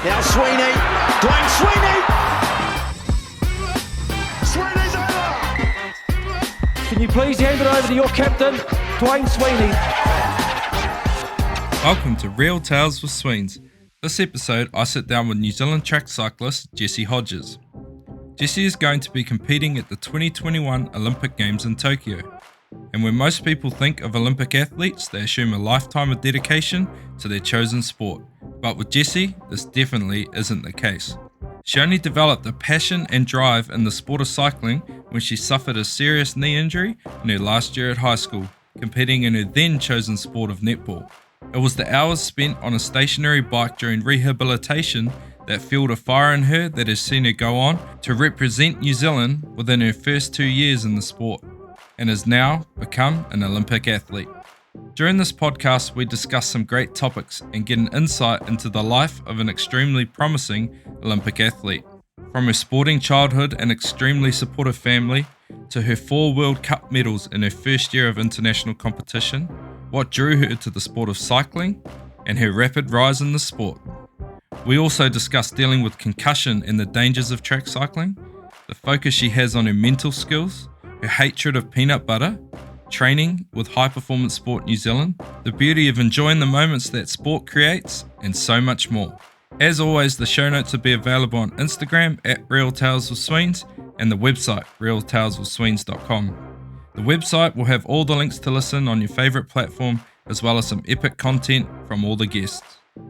Now Sweeney, Dwayne Sweeney! Sweeney's over! Can you please hand it over to your captain, Dwayne Sweeney? Welcome to Real Tales with Sweens. This episode, I sit down with New Zealand track cyclist Jessie Hodges. Jessie is going to be competing at the 2021 Olympic Games in Tokyo. And when most people think of Olympic athletes, they assume a lifetime of dedication to their chosen sport. But with Jessie, this definitely isn't the case. She only developed a passion and drive in the sport of cycling when she suffered a serious knee injury in her last year at high school, competing in her then chosen sport of netball. It was the hours spent on a stationary bike during rehabilitation that fueled a fire in her that has seen her go on to represent New Zealand within her first 2 years in the sport, and has now become an Olympic athlete. During this podcast, we discuss some great topics and get an insight into the life of an extremely promising Olympic athlete. From her sporting childhood and extremely supportive family, to her 4 World Cup medals in her first year of international competition, what drew her to the sport of cycling, and her rapid rise in the sport. We also discuss dealing with concussion and the dangers of track cycling, the focus she has on her mental skills, her hatred of peanut butter, training with High Performance Sport New Zealand, the beauty of enjoying the moments that sport creates, and so much more. As always, the show notes will be available on Instagram at Real Tales with Sweens and the website realtaleswithsweens.com. The website will have all the links to listen on your favourite platform, as well as some epic content from all the guests.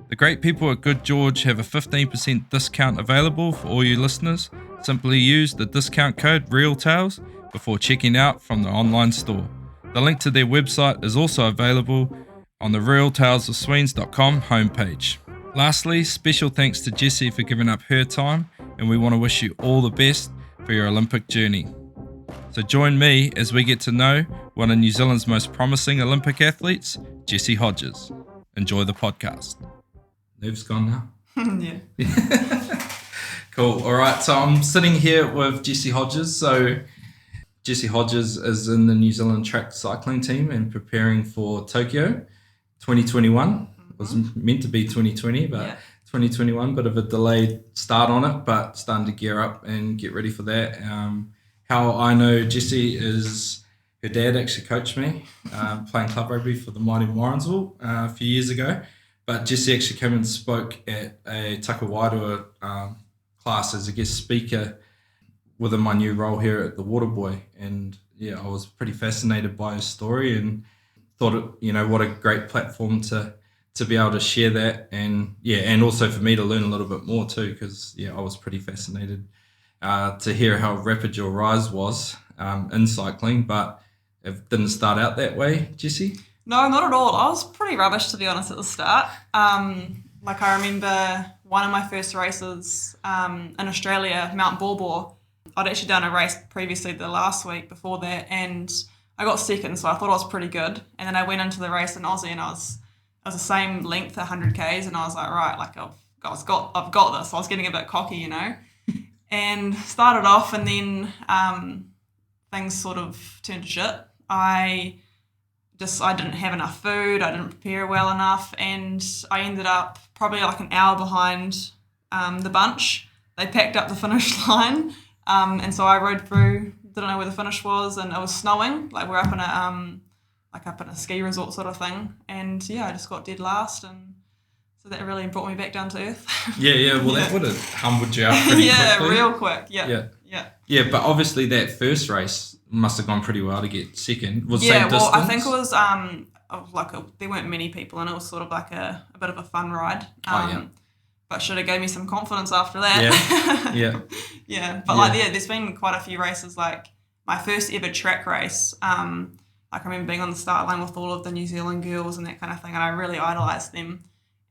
The great people at Good George have a 15% discount available for all you listeners. Simply use the discount code REALTALES before checking out from the online store. The link to their website is also available on the realtaleswithsweens.com homepage. Lastly, special thanks to Jessie for giving up her time, and we want to wish you all the best for your Olympic journey. So join me as we get to know one of New Zealand's most promising Olympic athletes, Jessie Hodges. Enjoy the podcast. Nerves gone now? Yeah. Cool. All right. So I'm sitting here with Jessie Hodges. So Jessie Hodges is in the New Zealand track cycling team and preparing for Tokyo 2021. It was meant to be 2020, but 2021, bit of a delayed start on it, but starting to gear up and get ready for that. How I know Jessie is her dad actually coached me playing club rugby for the mighty Warrensville a few years ago. But Jessie actually came and spoke at a Takawairua class as a guest speaker within my new role here at the Waterboy. And yeah, I was pretty fascinated by her story and thought, what a great platform to be able to share that. And yeah, and also for me to learn a little bit more too, because I was pretty fascinated to hear how rapid your rise was in cycling, but it didn't start out that way, Jessie? No, not at all. I was pretty rubbish, to be honest, at the start. I remember one of my first races in Australia, Mount Borbor. I'd actually done a race previously the last week before that, and I got second, so I thought I was pretty good. And then I went into the race in Aussie, and I was the same length, 100 Ks, and I was like, right, I've got this. I was getting a bit cocky, and started off, and then things sort of turned to shit. I didn't have enough food, I didn't prepare well enough, and I ended up probably like an hour behind the bunch. They packed up the finish line, and so I rode through, didn't know where the finish was, and it was snowing, like we're up in a ski resort sort of thing, and I just got dead last, and so that really brought me back down to earth. That would have humbled you out pretty quickly. Real quick, yeah. But obviously that first race must have gone pretty well to get second. Was same distance? I think it was there weren't many people, and it was sort of like a bit of a fun ride. But should have gave me some confidence after that. Yeah. But there's been quite a few races. Like my first ever track race. I remember being on the start line with all of the New Zealand girls and that kind of thing, and I really idolised them.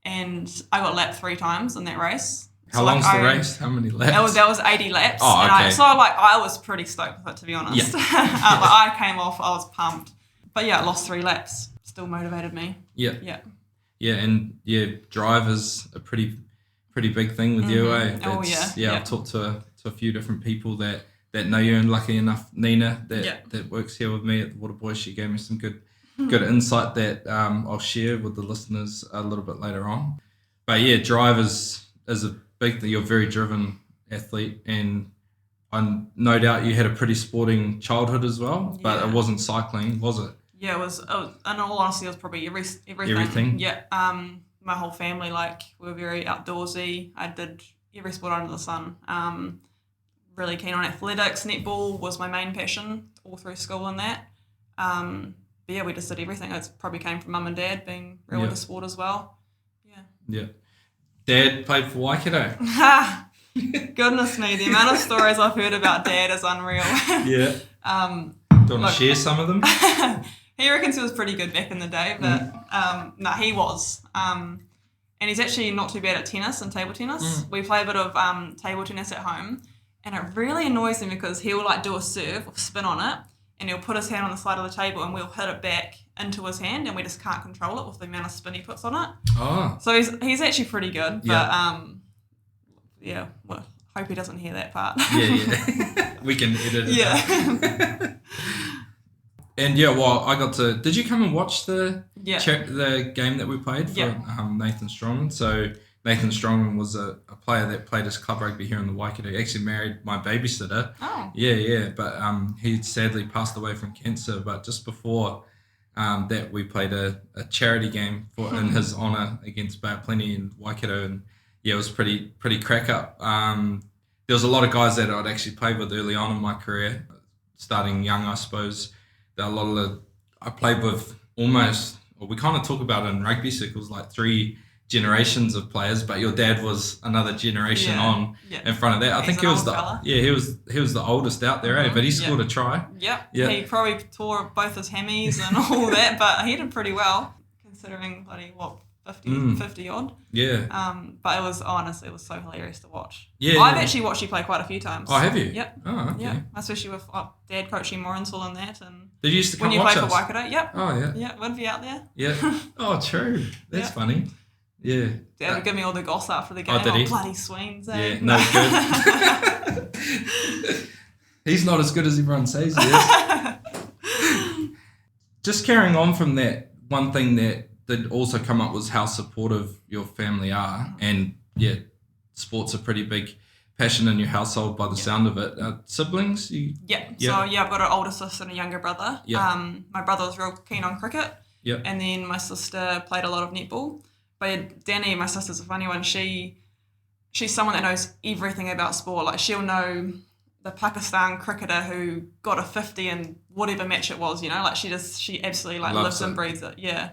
And I got lapped 3 times in that race. How long's the race? How many laps? That was 80 laps. Oh, okay. And I was pretty stoked with it, to be honest. I came off, I was pumped. But I lost 3 laps. Still motivated me. Yeah, and drive is a pretty big thing with you, eh? I've talked to a few different people that know you, and lucky enough, Nina, that works here with me at the Waterboy, she gave me some good insight that I'll share with the listeners a little bit later on. But drive is is a big thing. You're a very driven athlete, and no doubt you had a pretty sporting childhood as well, but Yeah. it wasn't cycling, was it? Yeah, it was, in all honesty, it was probably everything. Everything? Yeah. My whole family, like, we were very outdoorsy. I did every sport under the sun. Really keen on athletics. Netball was my main passion all through school and that. But yeah, we just did everything. It probably came from mum and dad being real into sport as well. Yeah. Yeah. Dad played for Waikato. Goodness me, the amount of stories I've heard about Dad is unreal. Yeah. Do you want to share some of them? He reckons he was pretty good back in the day, but no, he was. And he's actually not too bad at tennis and table tennis. We play a bit of table tennis at home, and it really annoys him because he'll like do a serve or spin on it, and he'll put his hand on the side of the table and we'll hit it back into his hand, and we just can't control it with the amount of spin he puts on it. Oh. So he's actually pretty good, but yeah, well, hope he doesn't hear that part. Yeah. We can edit it out. Yeah. And yeah, well, I got to. Did you come and watch the Yeah. game that we played for Yeah. Nathan Strongman? So Nathan Strongman was a player that played his club rugby here in the Waikato. He actually married my babysitter. Oh. Yeah. But he sadly passed away from cancer. But just before that, we played a charity game in his honour against Bay of Plenty in Waikato, and yeah, it was pretty crack up. There was a lot of guys that I'd actually played with early on in my career, starting young, I suppose. I played with almost, well, we kind of talk about it in rugby circles, like 3 generations of players, but your dad was another generation on in front of that. I think he was he was the oldest out there, but he scored a try. Yep. Yeah. He probably tore both his hammies and all that, but he did pretty well considering bloody 50 odd. Yeah. But it was honestly, it was so hilarious to watch. Yeah. I've actually watched you play quite a few times. Oh, have you? Yep. Oh, okay. Yeah, especially with Dad coaching Morrinsville and that, and Did you used to come when you watch play us? for Waikato. Yep. Oh, yeah. Yeah, would be out there. Yeah. Oh, true. That's funny. Yeah. Dad would give me all the goss after the game. Oh, did he? Bloody Sweens, eh? Yeah, no good. He's not as good as everyone says he is. Just carrying on from that, one thing that did also come up was how supportive your family are. And yeah, sport's a pretty big passion in your household by the sound of it. Siblings? Yeah. So I've got an older sister and a younger brother. Yeah. My brother was real keen on cricket. Yeah. And then my sister played a lot of netball. But Danny, my sister's a funny one. She's someone that knows everything about sport. Like, she'll know the Pakistan cricketer who got a 50 in whatever match it was, you know? Like, she absolutely like Loves lives it. and breathes it. Yeah.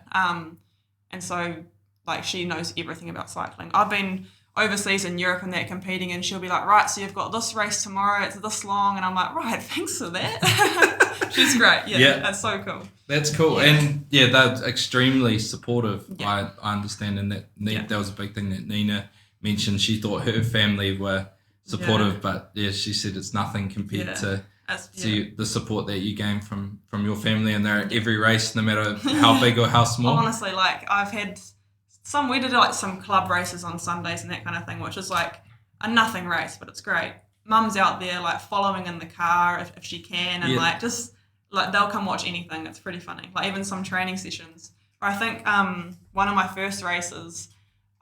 And so like she knows everything about cycling. I've been overseas in Europe and that competing, and she'll be like, right, so you've got this race tomorrow, it's this long, and I'm like, right, thanks for that. She's great. Yeah. That's so cool. That's cool. Yeah. And yeah, they're extremely supportive. Yeah. I understand, and that was a big thing that Nina mentioned. She thought her family were supportive, but yeah, she said it's nothing compared to the support that you gain from your family, and they're at every race, no matter how big or how small. Honestly, like, I've had we did like some club races on Sundays and that kind of thing, which is like a nothing race, but it's great. Mum's out there like following in the car if she can, and like just like they'll come watch anything. It's pretty funny. Like even some training sessions. Or I think one of my first races,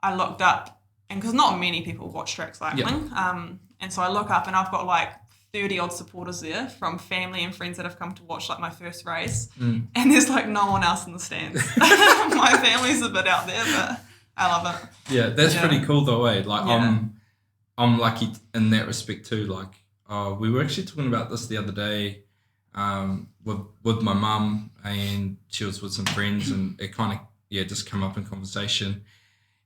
I looked up, and because not many people watch track cycling, and so I look up and I've got like 30 odd supporters there from family and friends that have come to watch like my first race, and there's like no one else in the stands. My family's a bit out there, but I love it. Yeah, that's pretty cool though, eh? Like I'm lucky in that respect too. Like we were actually talking about this the other day with my mum, and she was with some friends, and it kind of just come up in conversation.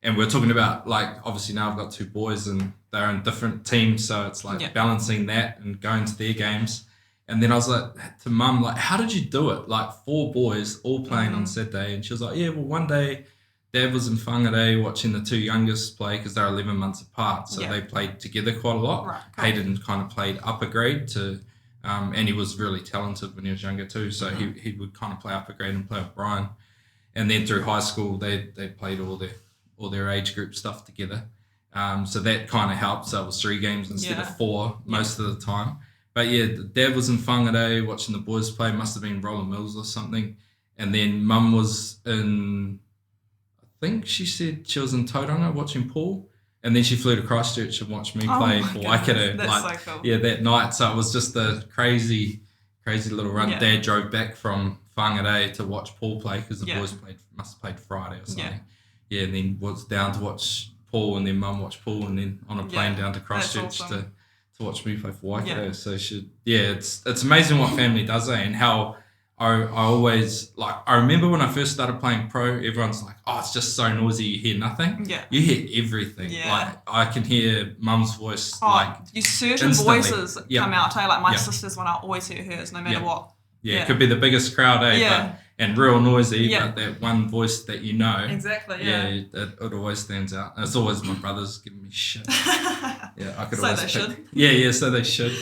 And we're talking about, like, obviously now I've got 2 boys and they're in different teams, so it's like balancing that and going to their games. And then I was like to mum, like, how did you do it? Like 4 boys all playing on Saturday. And she was like, yeah, well, one day Dad was in Whangarei watching the 2 youngest play because they're 11 months apart. So they played together quite a lot. Right, cool. Hayden kind of played upper grade and he was really talented when he was younger too. So he would kind of play upper grade and play with Brian. And then through high school, they played all their age group stuff together. So that kind of helped. So it was 3 games instead of 4 most of the time. But yeah, Dad was in Whangarei watching the boys play. Must have been Roller Mills or something. And then Mum was in, I think she said she was in Tauranga watching Paul. And then she flew to Christchurch and watched me Oh play my for goodness, Waikato. that's like, so cool. Yeah, that night. So it was just a crazy little run. Yeah. Dad drove back from Whangarei to watch Paul play because the Yeah. boys must have played Friday or something. Yeah. Yeah, and then was down to watch Paul, and then Mum watched Paul, and then on a plane down to Christchurch awesome. to watch me play for Waikato. Yeah. So it's amazing what family does, and how I always, like, I remember when I first started playing pro, everyone's like, oh, it's just so noisy, you hear nothing. Yeah. You hear everything. Yeah. Like, I can hear Mum's voice, Oh, like, you certain instantly. voices Yeah. come out. Like my Yeah. sister's one, I always hear hers no matter Yeah. what. yeah, it could be the biggest crowd, Yeah. and real noisy, Yeah. but that one voice that you know, Exactly. yeah, Yeah. it always stands out. And it's always my brothers giving me shit. Yeah, I could So always they pick. should. Yeah, so they should.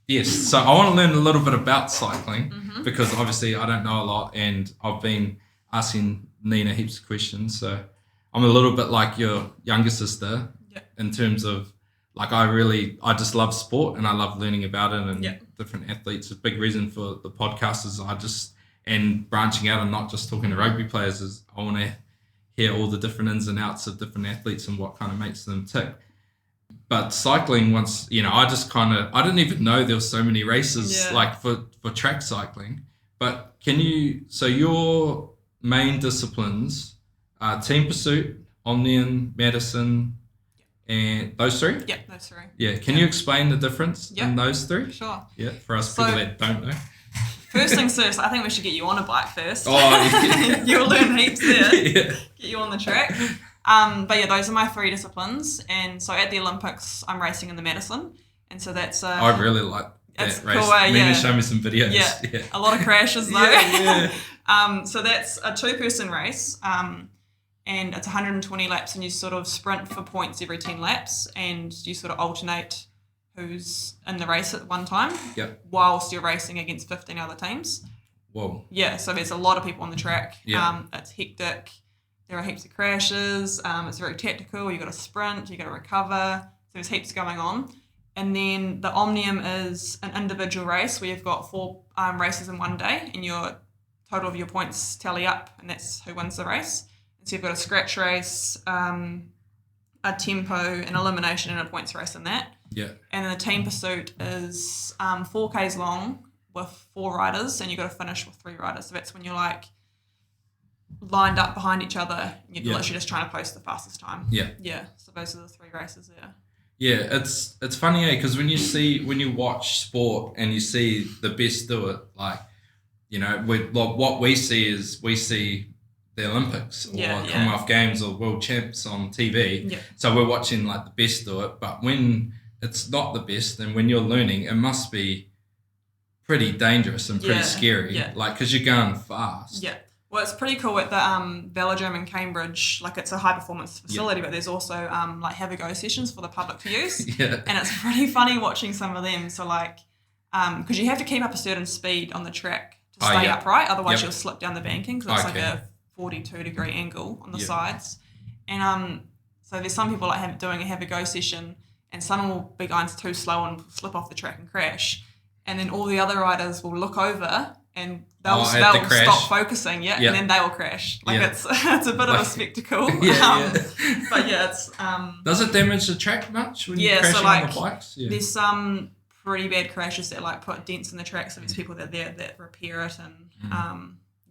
Yes, so I want to learn a little bit about cycling Mm-hmm. because obviously I don't know a lot, and I've been asking Nina heaps of questions. So I'm a little bit like your younger sister Yeah. in terms of, like, I just love sport and I love learning about it and Yeah. different athletes. A big reason for the podcast is and branching out and not just talking to rugby players is I want to hear all the different ins and outs of different athletes and what kind of makes them tick. But cycling, once, I didn't even know there was so many races Yeah. like for track cycling. But so your main disciplines are team pursuit, Omnium, Madison, and those three? Yeah, those three. Yeah. Can you explain the difference Yeah. in those three? Sure. Yeah, for us So- people that don't know. First things first, I think we should get you on a bike first. Oh, yeah. You'll learn heaps there. Yeah. Get you on the track. But yeah, those are my three disciplines. And so at the Olympics, I'm racing in the Madison. And so that's I really like It's that race. cool, Nina yeah. showed me some videos. yeah, a lot of crashes though. Yeah. So that's a 2-person race. And it's 120 laps, and you sort of sprint for points every 10 laps, and you sort of alternate who's in the race at one time Yep. whilst you're racing against 15 other teams. Whoa. Yeah, so there's a lot of people on the track. Yeah. It's hectic. There are heaps of crashes. It's very tactical. You've got to sprint. You've got to recover. So there's heaps going on. And then the Omnium is an individual race where you've got 4 races in one day, and your total of your points tally up, and that's who wins the race. And so you've got a scratch race, a tempo, an elimination, and a points race in that. Yeah. And then the team pursuit is 4Ks long with 4 riders, and you've got to finish with 3 riders. So that's when you're like lined up behind each other, and you're Yeah. literally just trying to post the fastest time. Yeah. Yeah. So those are the 3 races there. Yeah, it's funny, because when you watch sport and you see the best do it, like, what we see the Olympics or Yeah, yeah. Commonwealth Games or World Champs on TV. Yeah. So we're watching like the best do it, but when it's not the best, and when you're learning, it must be pretty dangerous and pretty Yeah, scary, yeah. like, because you're going fast. Yeah. Well, it's pretty cool at the Velodrome in Cambridge. Like, it's a high performance facility, but there's also like have a go sessions for the public to use. Yeah. And it's pretty funny watching some of them. So like, because you have to keep up a certain speed on the track to stay yeah. upright, otherwise Yep. you'll slip down the banking because it's like Okay. a 42-degree angle on the Yep. sides. And so there's some people like doing a have a go session, and some will be going too slow and slip off the track and crash. And then all the other riders will look over and they'll at the crash. stop focusing, Yeah. and then they will crash. Like, Yeah. it's a bit of a spectacle. Yeah, But yeah, it's Does it damage the track much when you're Yeah, so, crashing like, on the bikes? Yeah. there's some pretty bad crashes that like put dents in the track. So there's people that repair it, and you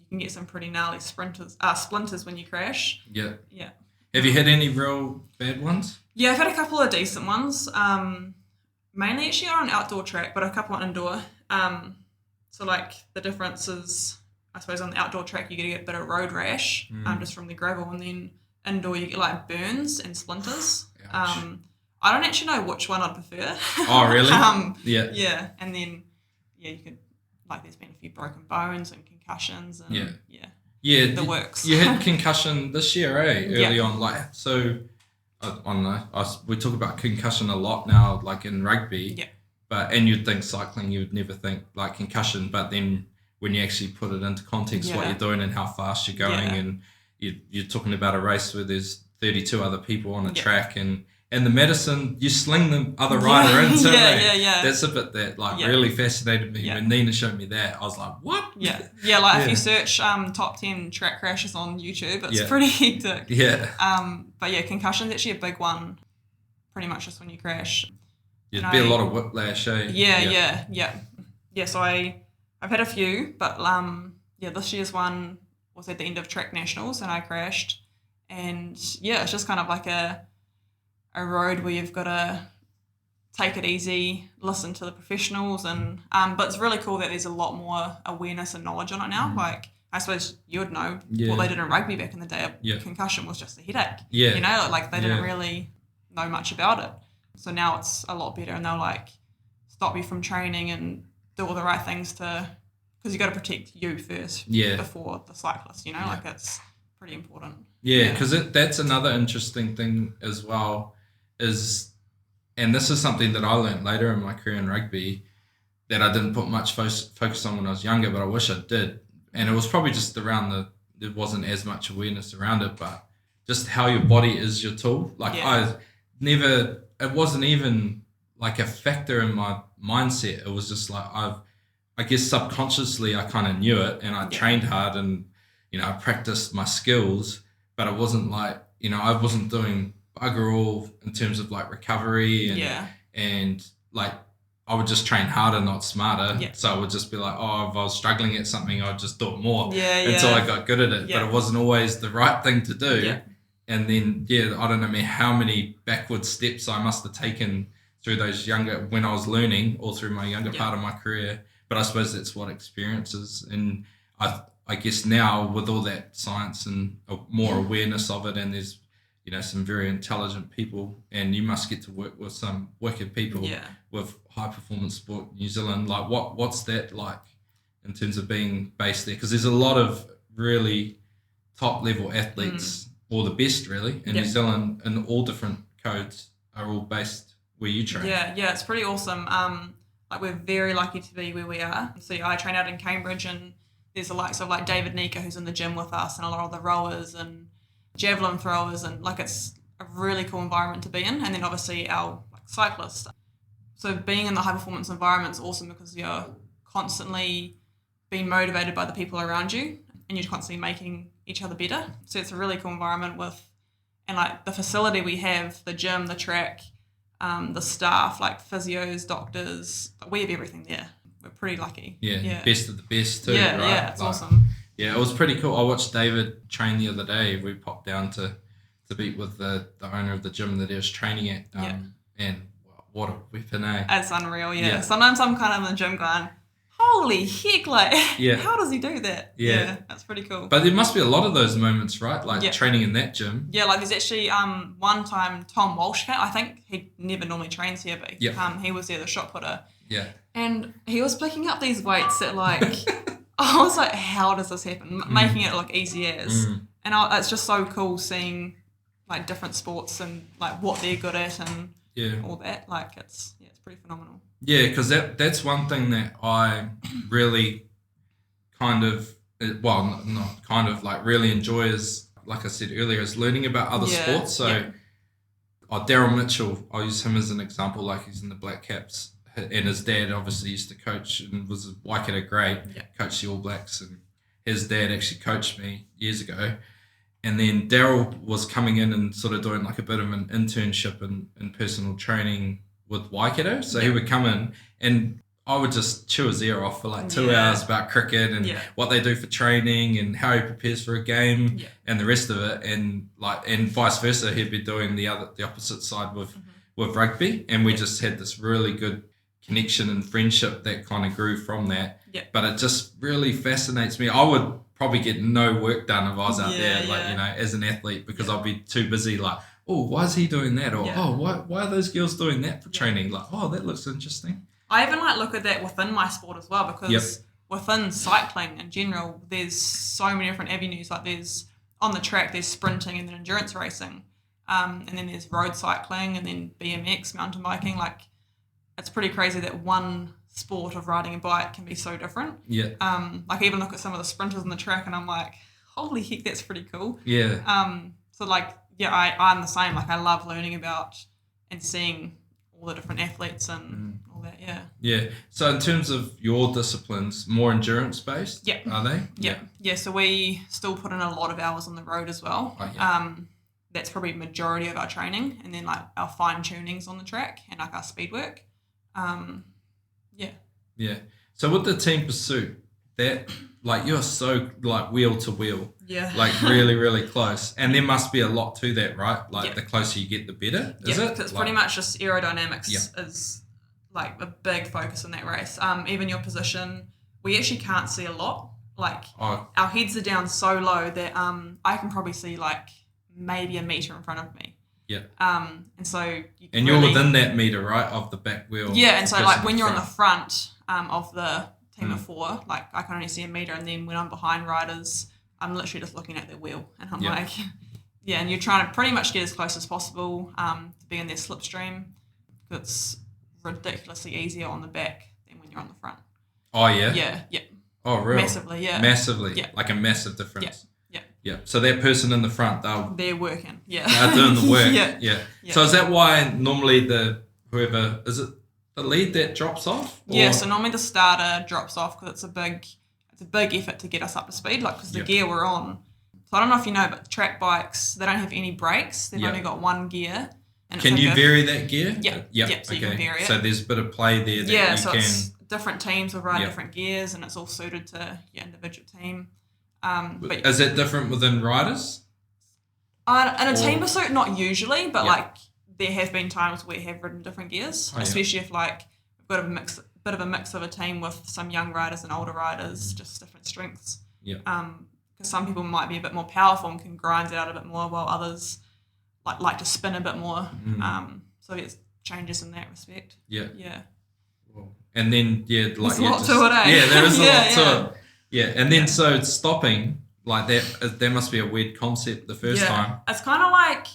can get some pretty gnarly splinters when you crash. Yeah. Yeah. Have you had any real bad ones? Yeah, I've had a couple of decent ones. Mainly actually on an outdoor track, but a couple on indoor. So like the difference is, I suppose on the outdoor track you get a bit of road rash, just from the gravel, and then indoor you get like burns and splinters. Ouch. I don't actually know which one I'd prefer. Oh, really? Yeah. Yeah, and then you could, like, there's been a few broken bones and concussions, and Yeah. the works. You had concussion this year, early Yeah. on, like, so I don't know. We talk about concussion a lot now, like in rugby. Yeah. And you'd think cycling, you would never think like concussion, but then when you actually put it into context, what Yeah. you're doing and how fast you're going, Yeah. and you're talking about a race where there's 32 other people on a Yeah. track, and the medicine, you sling the other rider in, so Yeah. that's a bit that like Yeah. really fascinated me. Yeah. When Nina showed me that, I was like, what? Yeah, like Yeah. if you search top 10 track crashes on YouTube, it's Yeah. pretty hectic. Yeah. But yeah, concussion's actually a big one pretty much just when you crash. Yeah, And there'd be a lot of whiplash, eh? Yeah, so I've had a few, but this year's one was at the end of track nationals and I crashed. And yeah, it's just kind of like a road where you've got to take it easy, listen to the professionals, and but it's really cool that there's a lot more awareness and knowledge on it now. Like, I suppose you would know what they did in rugby back in the day. Concussion was just a headache. Yeah. You know, like they didn't really know much about it. So now it's a lot better, and they'll like stop you from training and do all the right things because you got to protect you first before the cyclist, you know, like it's pretty important. Yeah, because that's another interesting thing as well and this is something that I learned later in my career in rugby that I didn't put much focus on when I was younger, but I wish I did. And it was probably just around there wasn't as much awareness around it, but just how your body is your tool. Like it wasn't even like a factor in my mindset. It was just like I guess subconsciously I kind of knew it, and I trained hard, and I practiced my skills, but it wasn't like I wasn't doing bugger all in terms of like recovery and like I would just train harder, not smarter. So I would just be like, if I was struggling at something, I'd just do it more until I got good at it. But it wasn't always the right thing to do. And then I don't know how many backward steps I must have taken through those when I was learning, or through my younger part of my career. But I suppose that's what experience is. And I guess now with all that science and more awareness of it, and there's some very intelligent people, and you must get to work with some wicked people with High Performance Sport New Zealand. Like what's that like in terms of being based there? Because there's a lot of really top level athletes, or the best really in New Zealand, and all different codes are all based where you train. Yeah, it's pretty awesome. Like we're very lucky to be where we are. So I train out in Cambridge, and there's the likes of like David Nika who's in the gym with us, and a lot of the rowers and javelin throwers, and like it's a really cool environment to be in. And then obviously our like cyclists. So being in the high performance environment is awesome because you're constantly being motivated by the people around you, and you're constantly making each other better. So it's a really cool environment and like the facility we have, the gym, the track, the staff, like physios, doctors, we have everything there. We're pretty lucky. Yeah. Best of the best too, right? Yeah, it's awesome. Yeah, it was pretty cool. I watched David train the other day. We popped down to meet with the owner of the gym that he was training at. And what a weapon, eh? It's unreal, yeah. Sometimes I'm kind of in the gym going, holy heck, like, how does he do that? Yeah, that's pretty cool. But there must be a lot of those moments, right? Like training in that gym. Yeah, like there's actually one time Tom Walsh came. I think he never normally trains here, but he was there, the shot putter. Yeah. And he was picking up these weights that like... I was like, how does this happen? Making it look easy as. And it's just so cool seeing like different sports and like what they're good at and all that. Like it's pretty phenomenal. Yeah, because that's one thing that I really really enjoy is, like I said earlier, is learning about other sports. So Daryl Mitchell, I'll use him as an example, like he's in the Black Caps. And his dad obviously used to coach and was a Waikato great, coached the All Blacks, and his dad actually coached me years ago. And then Daryl was coming in and sort of doing like a bit of an internship in personal training with Waikato. So he would come in and I would just chew his ear off for like 2 hours about cricket and what they do for training and how he prepares for a game and the rest of it. And vice versa, he'd be doing the opposite side with rugby. And we just had this really good connection and friendship that kind of grew from that. But it just really fascinates me. I would probably get no work done if I was out there, as an athlete, because I'd be too busy like, oh, why is he doing that? Or, why are those girls doing that for training? Like, oh, that looks interesting. I even like look at that within my sport as well, because within cycling in general, there's so many different avenues. Like there's on the track, there's sprinting and then endurance racing. And then there's road cycling and then BMX, mountain biking. Like, it's pretty crazy that one sport of riding a bike can be so different. Like I even look at some of the sprinters on the track and I'm like, holy heck, that's pretty cool. So like, I'm the same. Like I love learning about and seeing all the different athletes and all that. So in terms of your disciplines, more endurance based, are they? So we still put in a lot of hours on the road as well. that's probably majority of our training, and then like our fine tunings on the track and like our speed work. Yeah. So with the team pursuit, that like you're so like wheel to wheel, like really, really close, and there must be a lot to that, right? Like the closer you get, the better. Is it? Because it's pretty much just aerodynamics is like a big focus in that race. Even your position, we actually can't see a lot. Like our heads are down so low that I can probably see like maybe a meter in front of me. Yeah. And so you're within that meter, right, of the back wheel. Yeah, and so like when you're on the front of the team of 4, like I can only see a meter, and then when I'm behind riders, I'm literally just looking at their wheel, and I'm like, and you're trying to pretty much get as close as possible to be in their slipstream. It's ridiculously easier on the back than when you're on the front. Oh yeah. Yeah. Oh really? Massively, yeah. Massively. Yeah. Like a massive difference. Yeah. So that person in the front, they're working. Yeah. They're doing the work. Yeah. So is that why normally whoever is it the lead that drops off? Or? Yeah. So normally the starter drops off because it's a big effort to get us up to speed. Like because the gear we're on. So I don't know if you know, but track bikes, they don't have any brakes. They've only got one gear. And can you vary that gear? Yeah. So you can vary it. So there's a bit of play there that you can. It's different teams will ride different gears, and it's all suited to your individual team. But is that different within riders? In a team pursuit, not usually, but like there have been times where we have ridden different gears, especially if like we've got bit of a mix of a team with some young riders and older riders, just different strengths. Yeah. Because some people might be a bit more powerful and can grind it out a bit more, while others like to spin a bit more. So there's changes in that respect. Yeah. And then like there's a lot to it, eh? Yeah, there is a lot to it. Yeah, and then so stopping like that must be a weird concept the first time. It's kind of like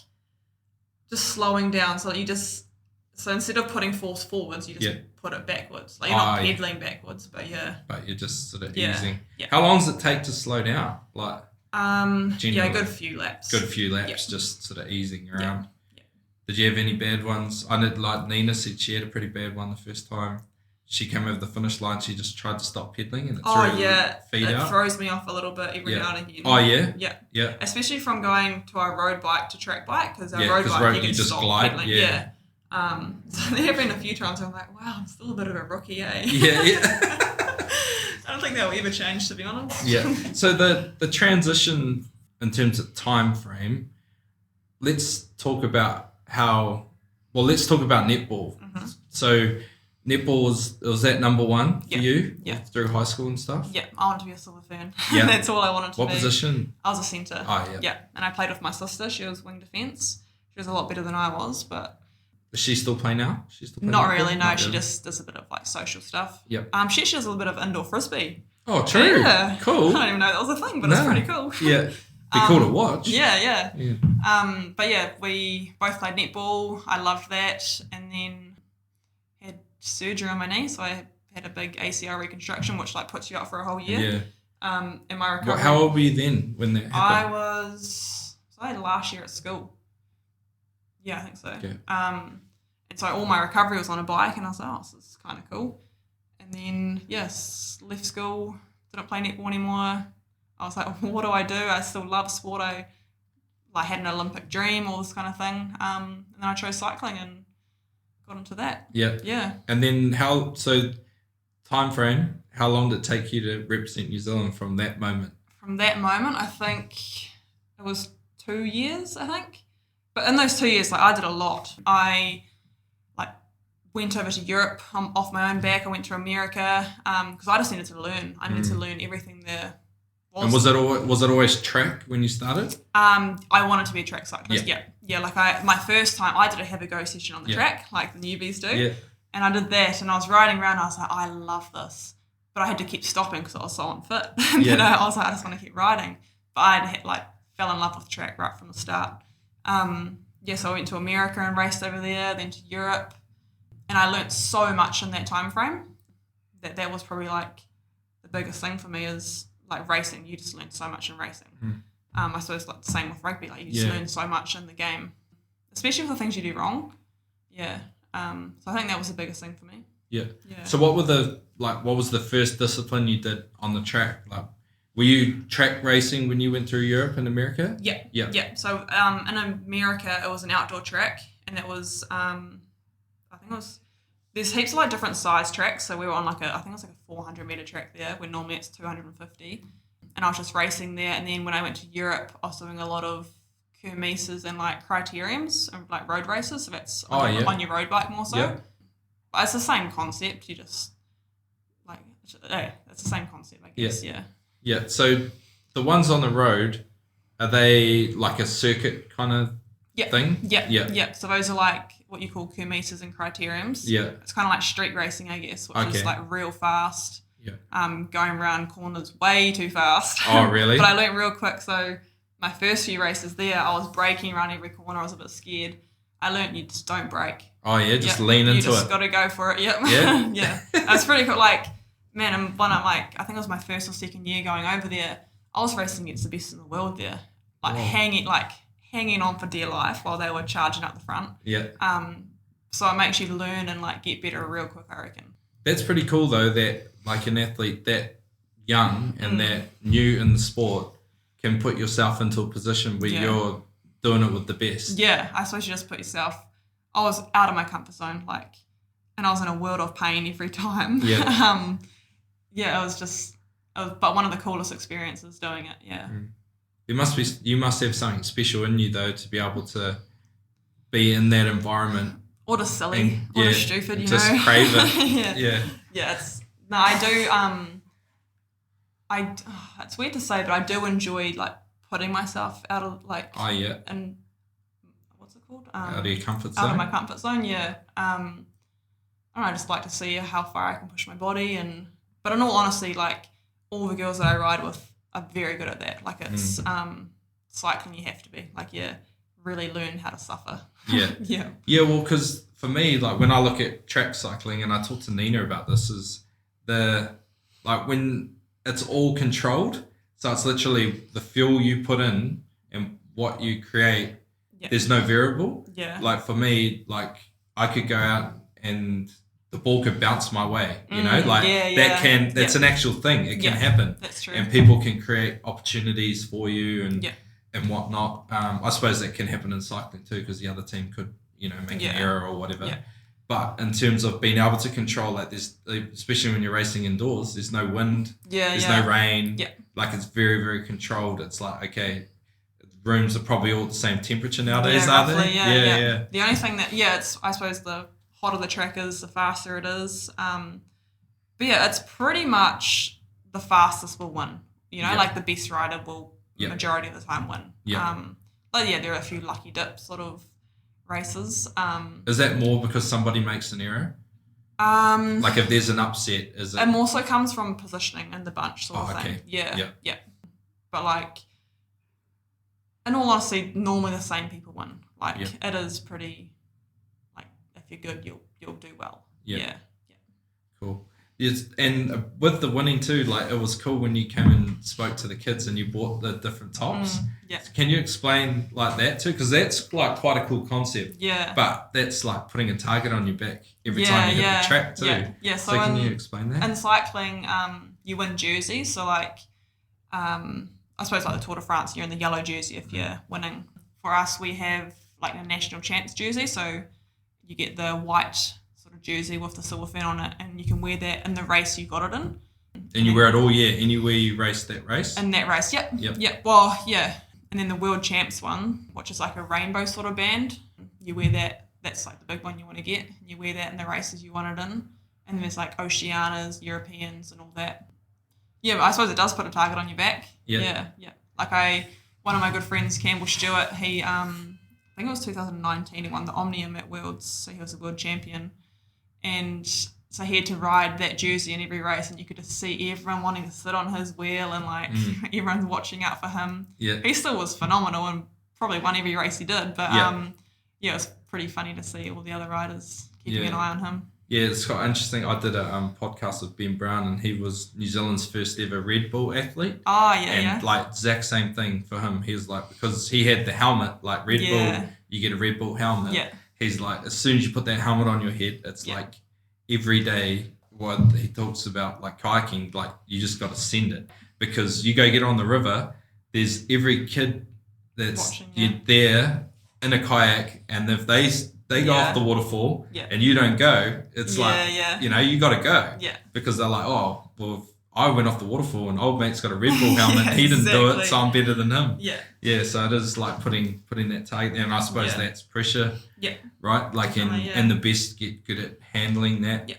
just slowing down. So instead of putting force forwards, you just put it backwards. Like you're not pedaling backwards, but But you're just sort of easing. Yeah. How long does it take to slow down? Like a good few laps. Just sort of easing around. Yeah. Did you have any bad ones? I know like Nina said she had a pretty bad one the first time. She came over the finish line. She just tried to stop pedaling, and it throws me off a little bit every now and again. Oh yeah, yeah. Especially from going to our road bike to track bike, because our road bike you can just stop glide. Pedaling. Yeah. So there have been a few times I'm like, wow, I'm still a bit of a rookie, eh? Yeah. I don't think that will ever change, to be honest. Yeah. So the transition in terms of time frame. Let's talk about let's talk about netball. Mm-hmm. So. Netball was that number one for you through high school and stuff? Yeah, I wanted to be a silver fern. Yeah. That's all I wanted to be. What position? I was a centre. Oh, yeah. Yeah, and I played with my sister. She was wing defence. She was a lot better than I was, but... Does she still play now? Not really, no. She just does a bit of like social stuff. Yep. She actually does a little bit of indoor frisbee. Oh, true. Yeah. Cool. I don't even know that was a thing, but it's pretty cool. Yeah. Be cool to watch. Yeah. But yeah, we both played netball. I loved that. And then... surgery on my knee, so I had a big ACL reconstruction, which like puts you out for a whole year. Yeah. In my recovery. How old were you then when that happened? I had last year at school. Yeah, I think so. Okay. And so all my recovery was on a bike, and I was like, oh, this is kind of cool. And then left school, didn't play netball anymore. I was like, well, what do I do? I still love sport. I had an Olympic dream, all this kind of thing. And then I chose cycling and got into that. Yeah. And then time frame, how long did it take you to represent New Zealand from that moment? From that moment, I think it was 2 years, I think. But in those 2 years, I did a lot. I went over to Europe off my own back. I went to America because I just needed to learn. I needed to learn everything there was. And was it always track when you started? I wanted to be a track cyclist. Yeah. My first time, I did a have-a-go session on the track, like the newbies do. Yeah. And I did that, and I was riding around. I was like, I love this, but I had to keep stopping because I was so unfit. I was like, I just want to keep riding. But I fell in love with track right from the start. So I went to America and raced over there, then to Europe, and I learnt so much in that time frame. That was probably like the biggest thing for me is like racing. You just learn so much in racing. I suppose like the same with rugby. Like you just learn so much in the game, especially with the things you do wrong. Yeah. So I think that was the biggest thing for me. Yeah. So what was the first discipline you did on the track? Like, Were you track racing when you went through Europe and America? Yeah. So in America, it was an outdoor track, and that was I think it was. There's heaps of like different size tracks. So we were on I think it was like a 400 meter track there, when normally it's 250. And I was just racing there. And then when I went to Europe, I was doing a lot of kermesses and like criteriums and like road races. So that's on your road bike more so. Yeah. But it's the same concept. You just like, it's the same concept, I guess. Yeah. So the ones on the road, are they like a circuit kind of thing? Yeah. So those are like what you call kermesses and criteriums. Yeah. It's kind of like street racing, I guess, which is like real fast. Yeah. Going around corners way too fast. Oh, really? But I learned real quick. So my first few races there, I was braking around every corner. I was a bit scared. I learned you just don't brake. Oh, yeah, just lean into it. You just got to go for it. Yep. Yeah? Yeah. That's pretty cool. Like, man, and when I'm like, I think it was my first or second year going over there, I was racing against the best in the world there. Like, hanging on for dear life while they were charging up the front. Yeah. So it makes you learn and like get better real quick, I reckon. That's pretty cool though, that like an athlete that young and that new in the sport can put yourself into a position where you're doing it with the best. Yeah, I suppose you just put yourself. I was out of my comfort zone, like, and I was in a world of pain every time. Yeah. But one of the coolest experiences doing it. Yeah. You must have something special in you though to be able to be in that environment. Or just silly, or just stupid, you just know. Crave it. Yeah. I do. It's weird to say, but I do enjoy like putting myself out of like. Oh yeah. And what's it called? Out of your comfort zone. Out of my comfort zone, yeah. I don't know. I just like to see how far I can push my body, but in all honesty, like all the girls that I ride with are very good at that. Like it's cycling, you have to be like really learn how to suffer. Yeah. Well, because for me, like when I look at track cycling, and I talked to Nina about this, is when it's all controlled. So it's literally the fuel you put in and what you create. Yeah. There's no variable. Yeah. Like for me, like I could go out and the ball could bounce my way. You know, like that's an actual thing. It can happen. That's true. And people can create opportunities for you and whatnot. I suppose that can happen in cycling too, because the other team could, make an error or whatever. Yeah. But in terms of being able to control it, there's, especially when you're racing indoors, there's no wind, there's no rain. Yeah. Like it's very, very controlled. It's like, okay, rooms are probably all the same temperature nowadays, are they? Yeah. The only thing that, it's, I suppose the hotter the track is, the faster it is. But it's pretty much the fastest will win. Like the best rider will majority of the time win. Yeah. But there are a few lucky dip sort of races. Is that more because somebody makes an error? Like if there's an upset, is it? It more so comes from positioning in the bunch sort of thing. Yeah. But like, in all honesty, normally the same people win. Like it is pretty, like if you're good, you'll do well. Yeah. Cool. Yes, and with the winning too, like it was cool when you came and spoke to the kids and you bought the different tops. Can you explain like that too? Because that's like quite a cool concept. Yeah. But that's like putting a target on your back every time you hit the track too. Yeah. So can you explain that? In cycling, you win jerseys. So like, I suppose like the Tour de France, you're in the yellow jersey if you're winning. For us, we have like the national champs jersey. So you get the white jersey with the silver fin on it, and you can wear that in the race you got it in. And you wear it all year, anywhere you race that race? In that race, yep. Well, yeah. And then the world champs one, which is like a rainbow sort of band, you wear that. That's like the big one you want to get. You wear that in the races you want it in. And then there's like Oceanias, Europeans, and all that. Yeah, but I suppose it does put a target on your back. Yeah. Like one of my good friends, Campbell Stewart, he, I think it was 2019, he won the Omnium at Worlds, so he was a world champion. And so he had to ride that jersey in every race, and you could just see everyone wanting to sit on his wheel, and like everyone's watching out for him. Yeah. He still was phenomenal and probably won every race he did. But it was pretty funny to see all the other riders keeping an eye on him. Yeah, it's quite interesting. I did a podcast with Ben Brown, and he was New Zealand's first ever Red Bull athlete. Oh, and like exact same thing for him. He was like, because he had the helmet, like Red Bull, you get a Red Bull helmet. Yeah. He's like, as soon as you put that helmet on your head, it's like every day what he talks about, like kayaking, like you just got to send it. because you go get on the river, there's every kid that's Watching, there in a kayak, and if they go off the waterfall and you don't go, it's you got to go because they're like, oh, well, I went off the waterfall and old mate's got a Red Bull helmet. He didn't do it, so I'm better than him. So it is like putting that target there, and I suppose that's pressure, right? Like and the best get good at handling that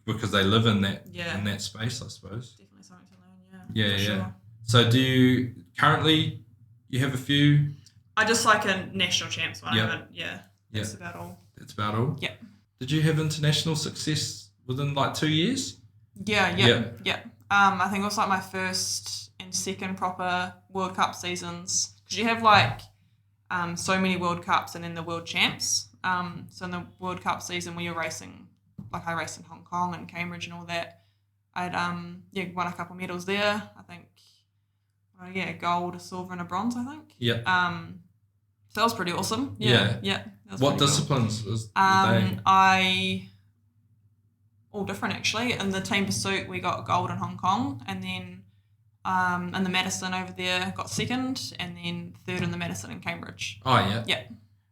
because they live in that space, I suppose. Definitely something to learn. Sure. So do you currently have a few? I just like a national champs one. That's about all. That's about all. Yeah. Did you have international success within like 2 years? Yeah. I think it was like my first and second proper World Cup seasons, because you have like so many World Cups and then the World Champs. So in the World Cup season when you're racing, like I raced in Hong Kong and Cambridge and all that, I'd won a couple medals there. I think a gold, a silver, and a bronze. I think. Yeah. So that was pretty awesome. Yeah. What disciplines was they? All different actually. In the team pursuit, we got gold in Hong Kong, and then in the Madison over there got second, and then third in the Madison in Cambridge. Oh yeah. Yeah.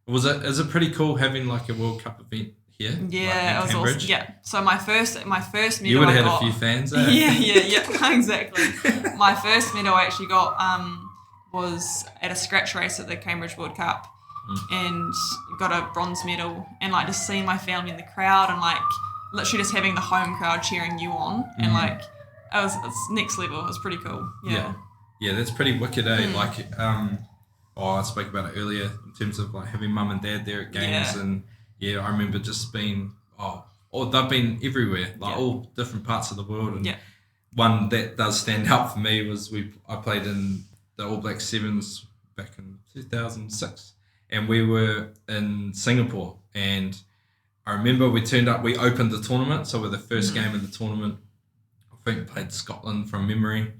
Is it pretty cool having like a World Cup event here? Yeah, like it was awesome. Yeah. So my first medal. You would have had a few fans. Yeah, exactly. My first medal I actually got was at a scratch race at the Cambridge World Cup, and got a bronze medal, and like just seeing my family in the crowd and like literally just having the home crowd cheering you on, and like it's next level. It was pretty cool. Yeah, that's pretty wicked, eh? Like I spoke about it earlier in terms of like having mum and dad there at games, and I remember just being they've been everywhere, like all different parts of the world, and one that does stand out for me was I played in the All Black Sevens back in 2006, and we were in Singapore, and I remember we turned up, we opened the tournament, so we're the first game of the tournament. I think we played Scotland from memory,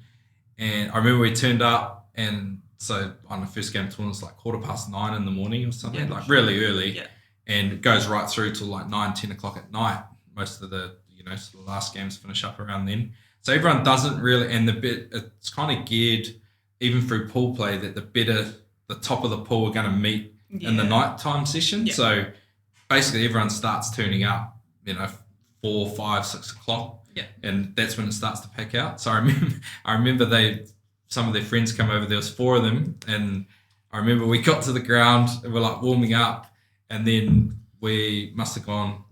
and I remember we turned up, and so on the first game of the tournament, it's like 9:15 in the morning or something, like really early, and it goes right through till like 9-10 o'clock at night. Most of the sort of last games finish up around then, so everyone doesn't really, and it's kind of geared even through pool play that the top of the pool are going to meet in the nighttime session. So basically everyone starts turning up, 4, 5, 6 o'clock. And that's when it starts to pack out. So I remember some of their friends come over, there was 4 of them, and I remember we got to the ground and we're like warming up, and then we must have gone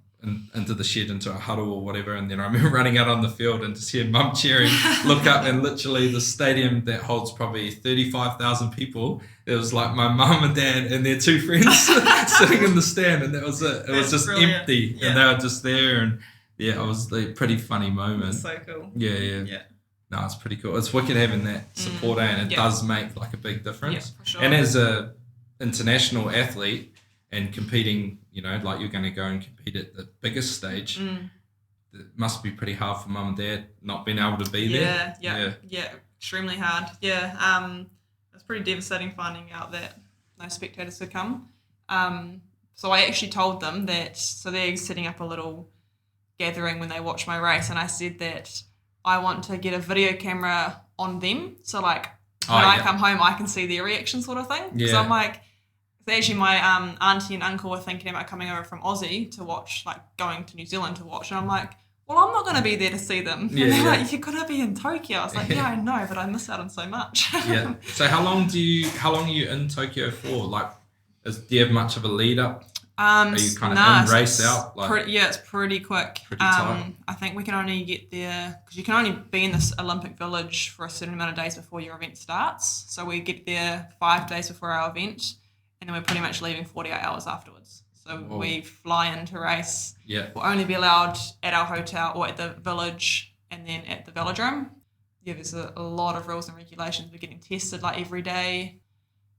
into the shed, into a huddle or whatever, and then I remember running out on the field and just hearing mum cheering, look up, and literally the stadium that holds probably 35,000 people, it was like my mum and dad and their 2 friends sitting in the stand, and that was it. It was just brilliant. Empty, and they were just there, and it was a pretty funny moment. That's so cool. Yeah. No, it's pretty cool. It's wicked having that support, and it does make like a big difference. For sure. And as a international athlete and competing, like you're going to go and compete at the biggest stage, it must be pretty hard for mum and dad not being able to be there. Yeah, extremely hard. Yeah, it's pretty devastating finding out that no spectators could come. So I actually told them that, so they're setting up a little gathering when they watch my race, and I said that I want to get a video camera on them, so like when I come home I can see their reaction, sort of thing. Because I'm like, actually my auntie and uncle were thinking about coming over from Aussie to watch, like going to New Zealand to watch, and I'm like, well, I'm not going to be there to see them. And they're like, you're going to be in Tokyo. I was like, I know, but I miss out on so much. So how long are you in Tokyo for? Like, do you have much of a lead up? Are you kind of in, race out? Like, it's pretty quick. Pretty tight. I think we can only get there, because you can only be in this Olympic village for a certain amount of days before your event starts. So we get there 5 days before our event, and then we're pretty much leaving 48 hours afterwards. So we fly in to race. We'll only be allowed at our hotel or at the village, and then at the velodrome. There's a lot of rules and regulations. We're getting tested like every day.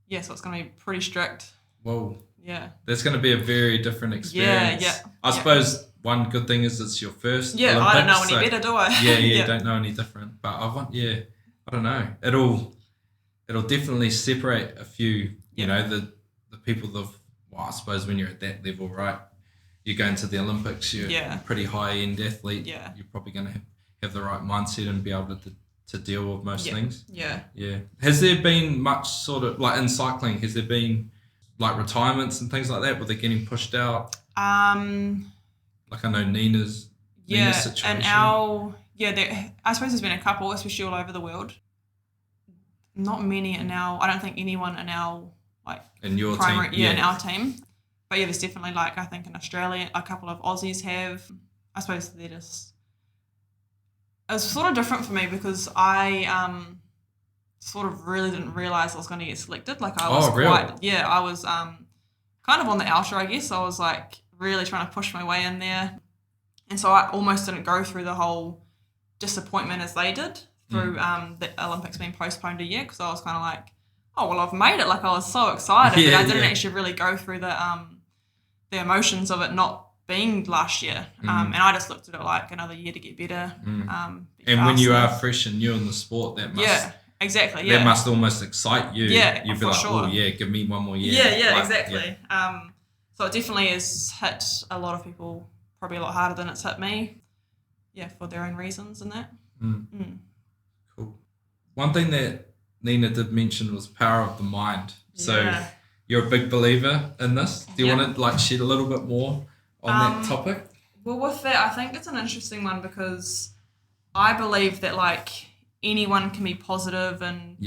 So it's going to be pretty strict. Whoa. Yeah. That's going to be a very different experience. I suppose one good thing is it's your first Olympics, I don't know any better, do I? Don't know any different. But I don't know. It'll definitely separate a few, the people that, I suppose when you're at that level, right, you're going to the Olympics, you're a pretty high-end athlete, you're probably going to have the right mindset and be able to to deal with most things. Yeah. Yeah. Has there been much sort of, like in cycling, has there been like retirements and things like that where they're getting pushed out? Like I know Nina's situation. And I suppose there's been a couple, especially all over the world. Not many in I don't think anyone in our like in your primary, team. in our team. But yeah, there's definitely like I think in Australia a couple of Aussies have. I suppose they're just. It was sort of different for me because I sort of really didn't realise I was going to get selected. Like I was I was kind of on the outer, I guess. I was like really trying to push my way in there. And so I almost didn't go through the whole disappointment as they did through the Olympics being postponed a year because I was kind of like, oh, well, I've made it. Like I was so excited, but I didn't actually really go through the emotions of it not being last year. And I just looked at it like another year to get better. And when you are fresh and new in the sport, that must that must almost excite you. Yeah, you'd be like, oh yeah, give me one more year. Yeah, exactly. Yeah. So it definitely has hit a lot of people probably a lot harder than it's hit me. Yeah, for their own reasons and that. Cool. One thing that Nina did mention was power of the mind. So you're a big believer in this. Do you want to like shed a little bit more on that topic? Well, with that, I think it's an interesting one because I believe that like anyone can be positive and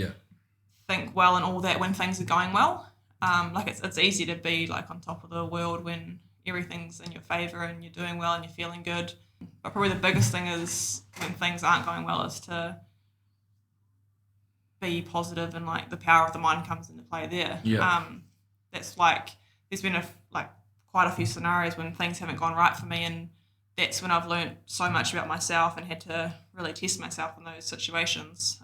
think well and all that when things are going well. Like it's easy to be like on top of the world when everything's in your favour and you're doing well and you're feeling good. But probably the biggest thing is when things aren't going well is to be positive and like the power of the mind comes into play there. That's like there's been quite a few scenarios when things haven't gone right for me, and that's when I've learned so much about myself and had to really test myself in those situations.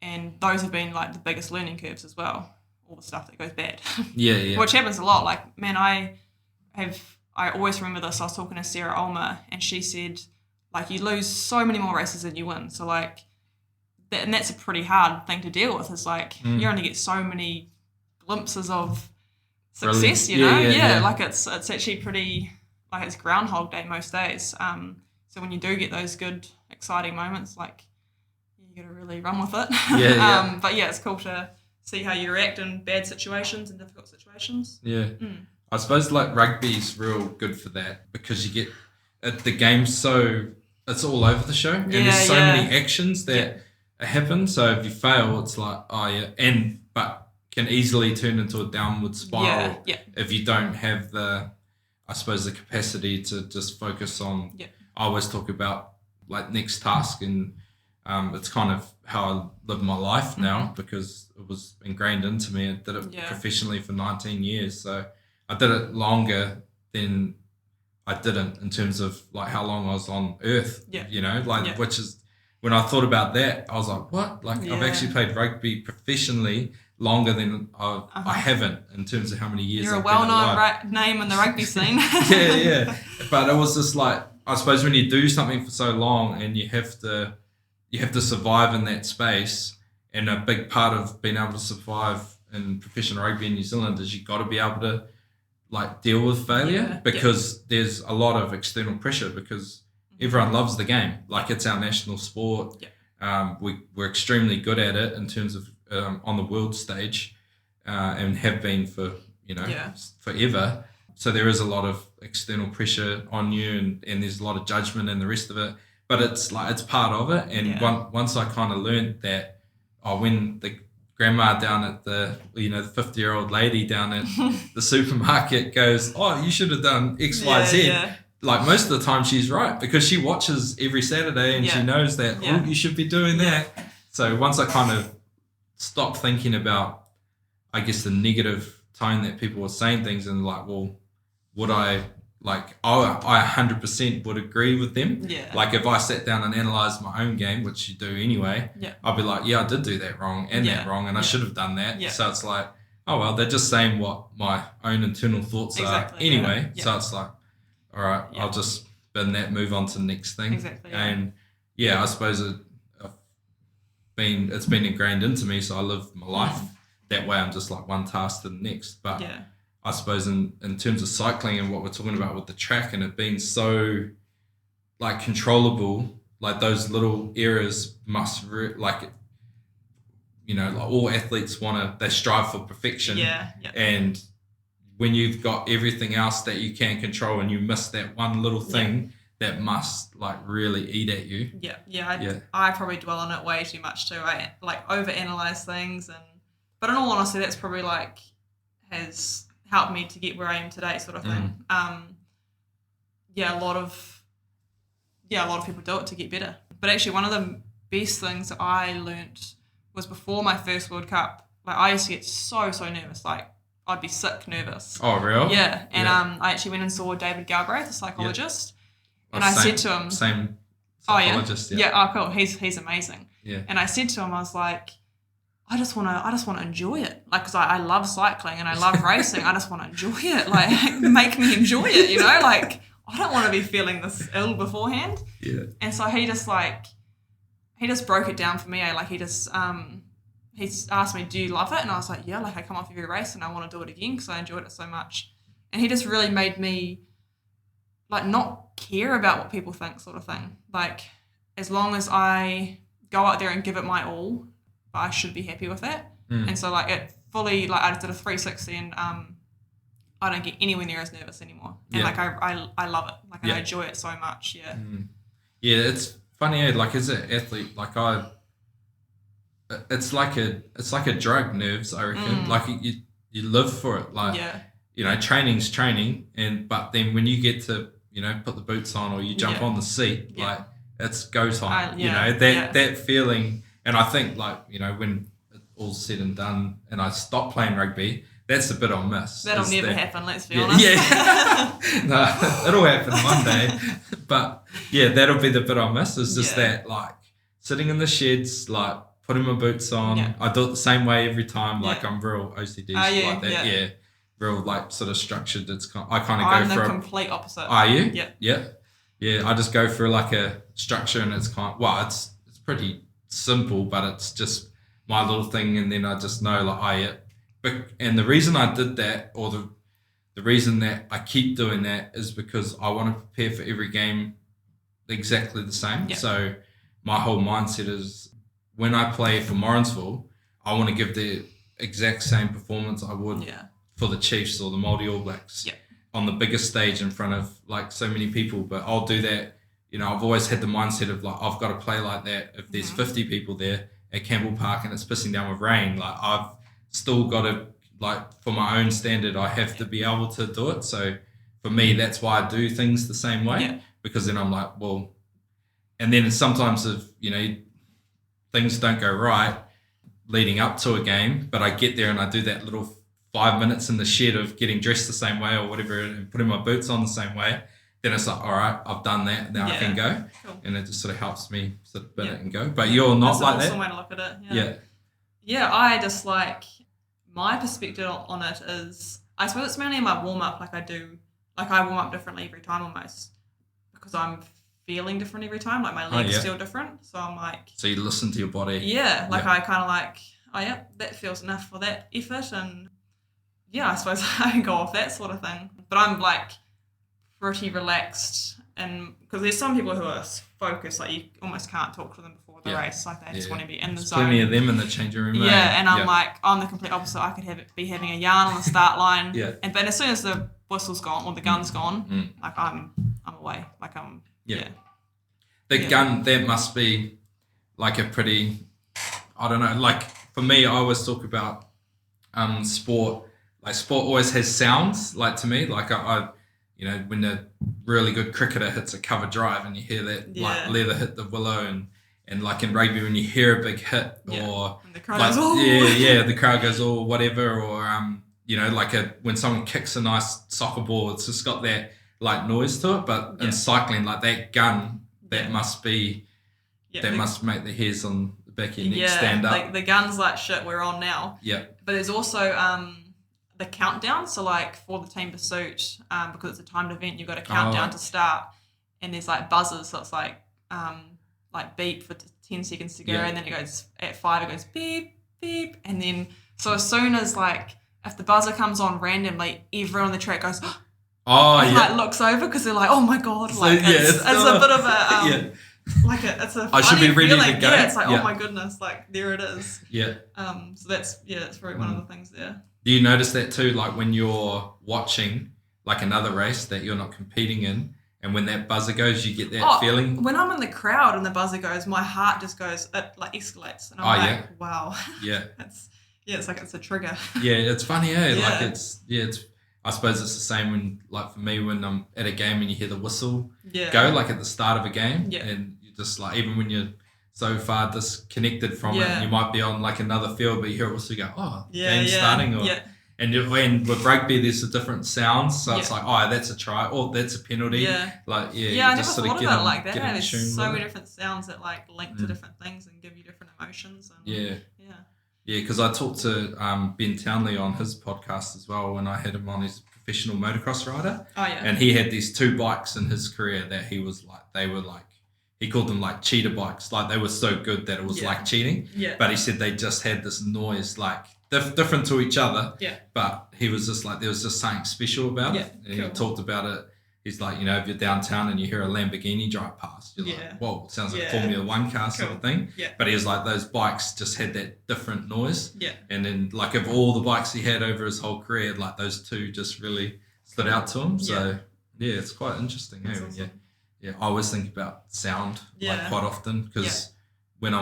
And those have been like the biggest learning curves as well, all the stuff that goes bad. Which happens a lot. Like, man, I always remember this. I was talking to Sarah Ulmer and she said, like, you lose so many more races than you win. So like, and that's a pretty hard thing to deal with. It's like you only get so many glimpses of success, you know? Like it's actually pretty, like it's Groundhog Day most days. So when you do get those good, exciting moments, like you got to really run with it. But yeah, it's cool to see how you react in bad situations and difficult situations. I suppose like rugby's real good for that because you get the game's so it's all over the show and there's so many actions that happen. So if you fail, it's like but can easily turn into a downward spiral if you don't have the capacity to just focus on. I always talk about like next task, and it's kind of how I live my life now because it was ingrained into me. I did it professionally for 19 years, so I did it longer than I didn't in terms of like how long I was on Earth. You know, which is when I thought about that, I was like, what? Like I've actually played rugby professionally longer than I haven't in terms of how many years. You're I've a well-known name in the rugby scene. But it was just like, I suppose when you do something for so long and you have to survive in that space, and a big part of being able to survive in professional rugby in New Zealand is you've got to be able to like deal with failure because there's a lot of external pressure because everyone loves the game. Like it's our national sport. We're extremely good at it in terms of on the world stage and have been for forever. So there is a lot of external pressure on you and there's a lot of judgment and the rest of it. But it's like it's part of it. And once I kind of learned that, when the grandma down at the 50-year-old lady down at the supermarket goes, oh, you should have done X, Y, Z. Like most of the time she's right because she watches every Saturday and she knows that, you should be doing that. So once I kind of stopped thinking about, I guess, the negative tone that people were saying things and like, well, would I, like, I 100% would agree with them. Like if I sat down and analysed my own game, which you do anyway, I'd be like, I did do that wrong and that wrong and I should have done that. So it's like, oh, well, they're just saying what my own internal thoughts are anyway. So it's like, all right, I'll just bin that, move on to the next thing. And I suppose it's been ingrained into me, so I live my life that way. I'm just like one task to the next. But I suppose in terms of cycling and what we're talking about with the track and it being so like controllable like those little errors must like all athletes they strive for perfection. Yeah. And when you've got everything else that you can control and you miss that one little thing, that must like really eat at you. I probably dwell on it way too much too. I like overanalyze things, but in all honesty, that's probably like has helped me to get where I am today, sort of thing. A lot of people do it to get better. But actually, one of the best things that I learnt was before my first World Cup. Like I used to get so nervous, like I'd be sick nervous. Oh, real? Yeah, and I actually went and saw David Galbraith, a psychologist. And I said to him, same psychologist. Cool. He's amazing. Yeah. And I said to him, I was like, I just want to enjoy it, like because I love cycling and I love racing. I just want to enjoy it, like make me enjoy it, like I don't want to be feeling this ill beforehand. Yeah. And so he just broke it down for me. Like he asked me, do you love it? And I was like, yeah, like I come off every race and I want to do it again because I enjoyed it so much. And he just really made me like not care about what people think, sort of thing. Like as long as I go out there and give it my all, I should be happy with that. And so like it fully, like I did a 360 and I don't get anywhere near as nervous anymore. And like I love it. Like I enjoy it so much. Yeah. Yeah, it's funny. Like as an athlete, like it's like a drug, nerves. I reckon. Like you live for it. Like training's training, but then when you get to put the boots on or you jump on the seat, like it's go time. That feeling. And I think like when it's all said and done, and I stop playing rugby, that's the bit I'll miss. That'll never happen. Let's be honest. No, it'll happen one day. But that'll be the bit I'll miss. Is just that like sitting in the sheds, like putting my boots on. I do it the same way every time. Like I'm real OCD like that. Yeah. Real like sort of structured. I kind of go for the complete opposite. Are you? Yeah. Yeah. I just go for like a structure, and it's it's pretty simple, but it's just my little thing, and then I just know like and the reason I did that, or the reason that I keep doing that, is because I want to prepare for every game exactly the same. So my whole mindset is when I play for Morrinsville, I want to give the exact same performance I would for the Chiefs or the Māori All Blacks on the biggest stage in front of like so many people. But I'll do that. I've always had the mindset of like, I've got to play like that. If there's 50 people there at Campbell Park and it's pissing down with rain, like I've still got to, like for my own standard, I have to be able to do it. So for me, that's why I do things the same way, because then I'm like, well, and then sometimes if, things don't go right leading up to a game, but I get there and I do that little 5 minutes in the shed of getting dressed the same way or whatever and putting my boots on the same way, then it's like, all right, I've done that, now I can go. Cool. And it just sort of helps me sort of bin it and go. But you're not like that. That's an awesome way to look at it. Yeah, I just like, my perspective on it is, I suppose it's mainly in my warm-up. Like I warm up differently every time almost, because I'm feeling different every time. Like my legs feel different. So I'm like... So you listen to your body. Yeah, like I kind of like, that feels enough for that effort. And I suppose I can go off that sort of thing. But I'm like pretty relaxed, and because there's some people who are focused, like you almost can't talk to them before the race, like they just want to be in the zone. Plenty of them in the changing room. And I'm like, I'm the complete opposite. I could be having a yarn on the start line, but as soon as the whistle's gone or the gun's gone, like I'm away. Like I'm The gun, that must be like a pretty, I don't know, like for me, I always talk about sport. Like sport always has sounds. Like to me, like I when a really good cricketer hits a cover drive and you hear that like leather hit the willow, and like in rugby when you hear a big hit or and the crowd like, goes, the crowd goes or whatever, or like when someone kicks a nice soccer ball, it's just got that like noise to it. But in cycling, like that gun, that must be must make the hairs on the back of your neck stand up. Like the gun's like shit we're on now. Yeah. But there's also the countdown. So like for the team pursuit, because it's a timed event, you've got a countdown to start, and there's like buzzers. So it's like beep for 10 seconds to go, and then it goes at 5. It goes beep beep, and then so as soon as like if the buzzer comes on randomly, everyone on the track goes. Like looks over because they're like, oh my god, like it's a bit of a like it's a I should be funny ready to feeling. go. Yeah, it's like, Yeah. oh my goodness, like there it is. Yeah. So that's probably one of the things there. Do you notice that too? Like when you're watching like another race that you're not competing in, and when that buzzer goes, you get that feeling. When I'm in the crowd and the buzzer goes, my heart just goes, it like escalates, and I'm like, wow. Yeah. It's like it's a trigger. Yeah, it's funny, eh? Yeah. Like it's I suppose it's the same when, like for me, when I'm at a game and you hear the whistle go, like at the start of a game, and you just like, even when you're so far disconnected from it, and you might be on like another field, but you hear a whistle go, game's starting, or and with rugby there's a different sounds, so it's like, that's a try, or that's a penalty. Like I never thought about it like that. There's so many different sounds that like link to different things and give you different emotions. And because I talked to Ben Townley on his podcast as well when I had him on. He's a professional motocross rider. And he had these 2 bikes in his career that he was like, they were like, he called them like cheater bikes. Like they were so good that it was like cheating. But he said they just had this noise like different to each other. But he was just like, there was just something special about it. And he talked about it. He's like, if you're downtown and you hear a Lamborghini drive past, you're like, whoa, it sounds like a Formula One car sort of thing. But he was like, those bikes just had that different noise. And then like of all the bikes he had over his whole career, like those 2 just really stood out to him. So it's quite interesting. Awesome. I always think about sound like quite often, because when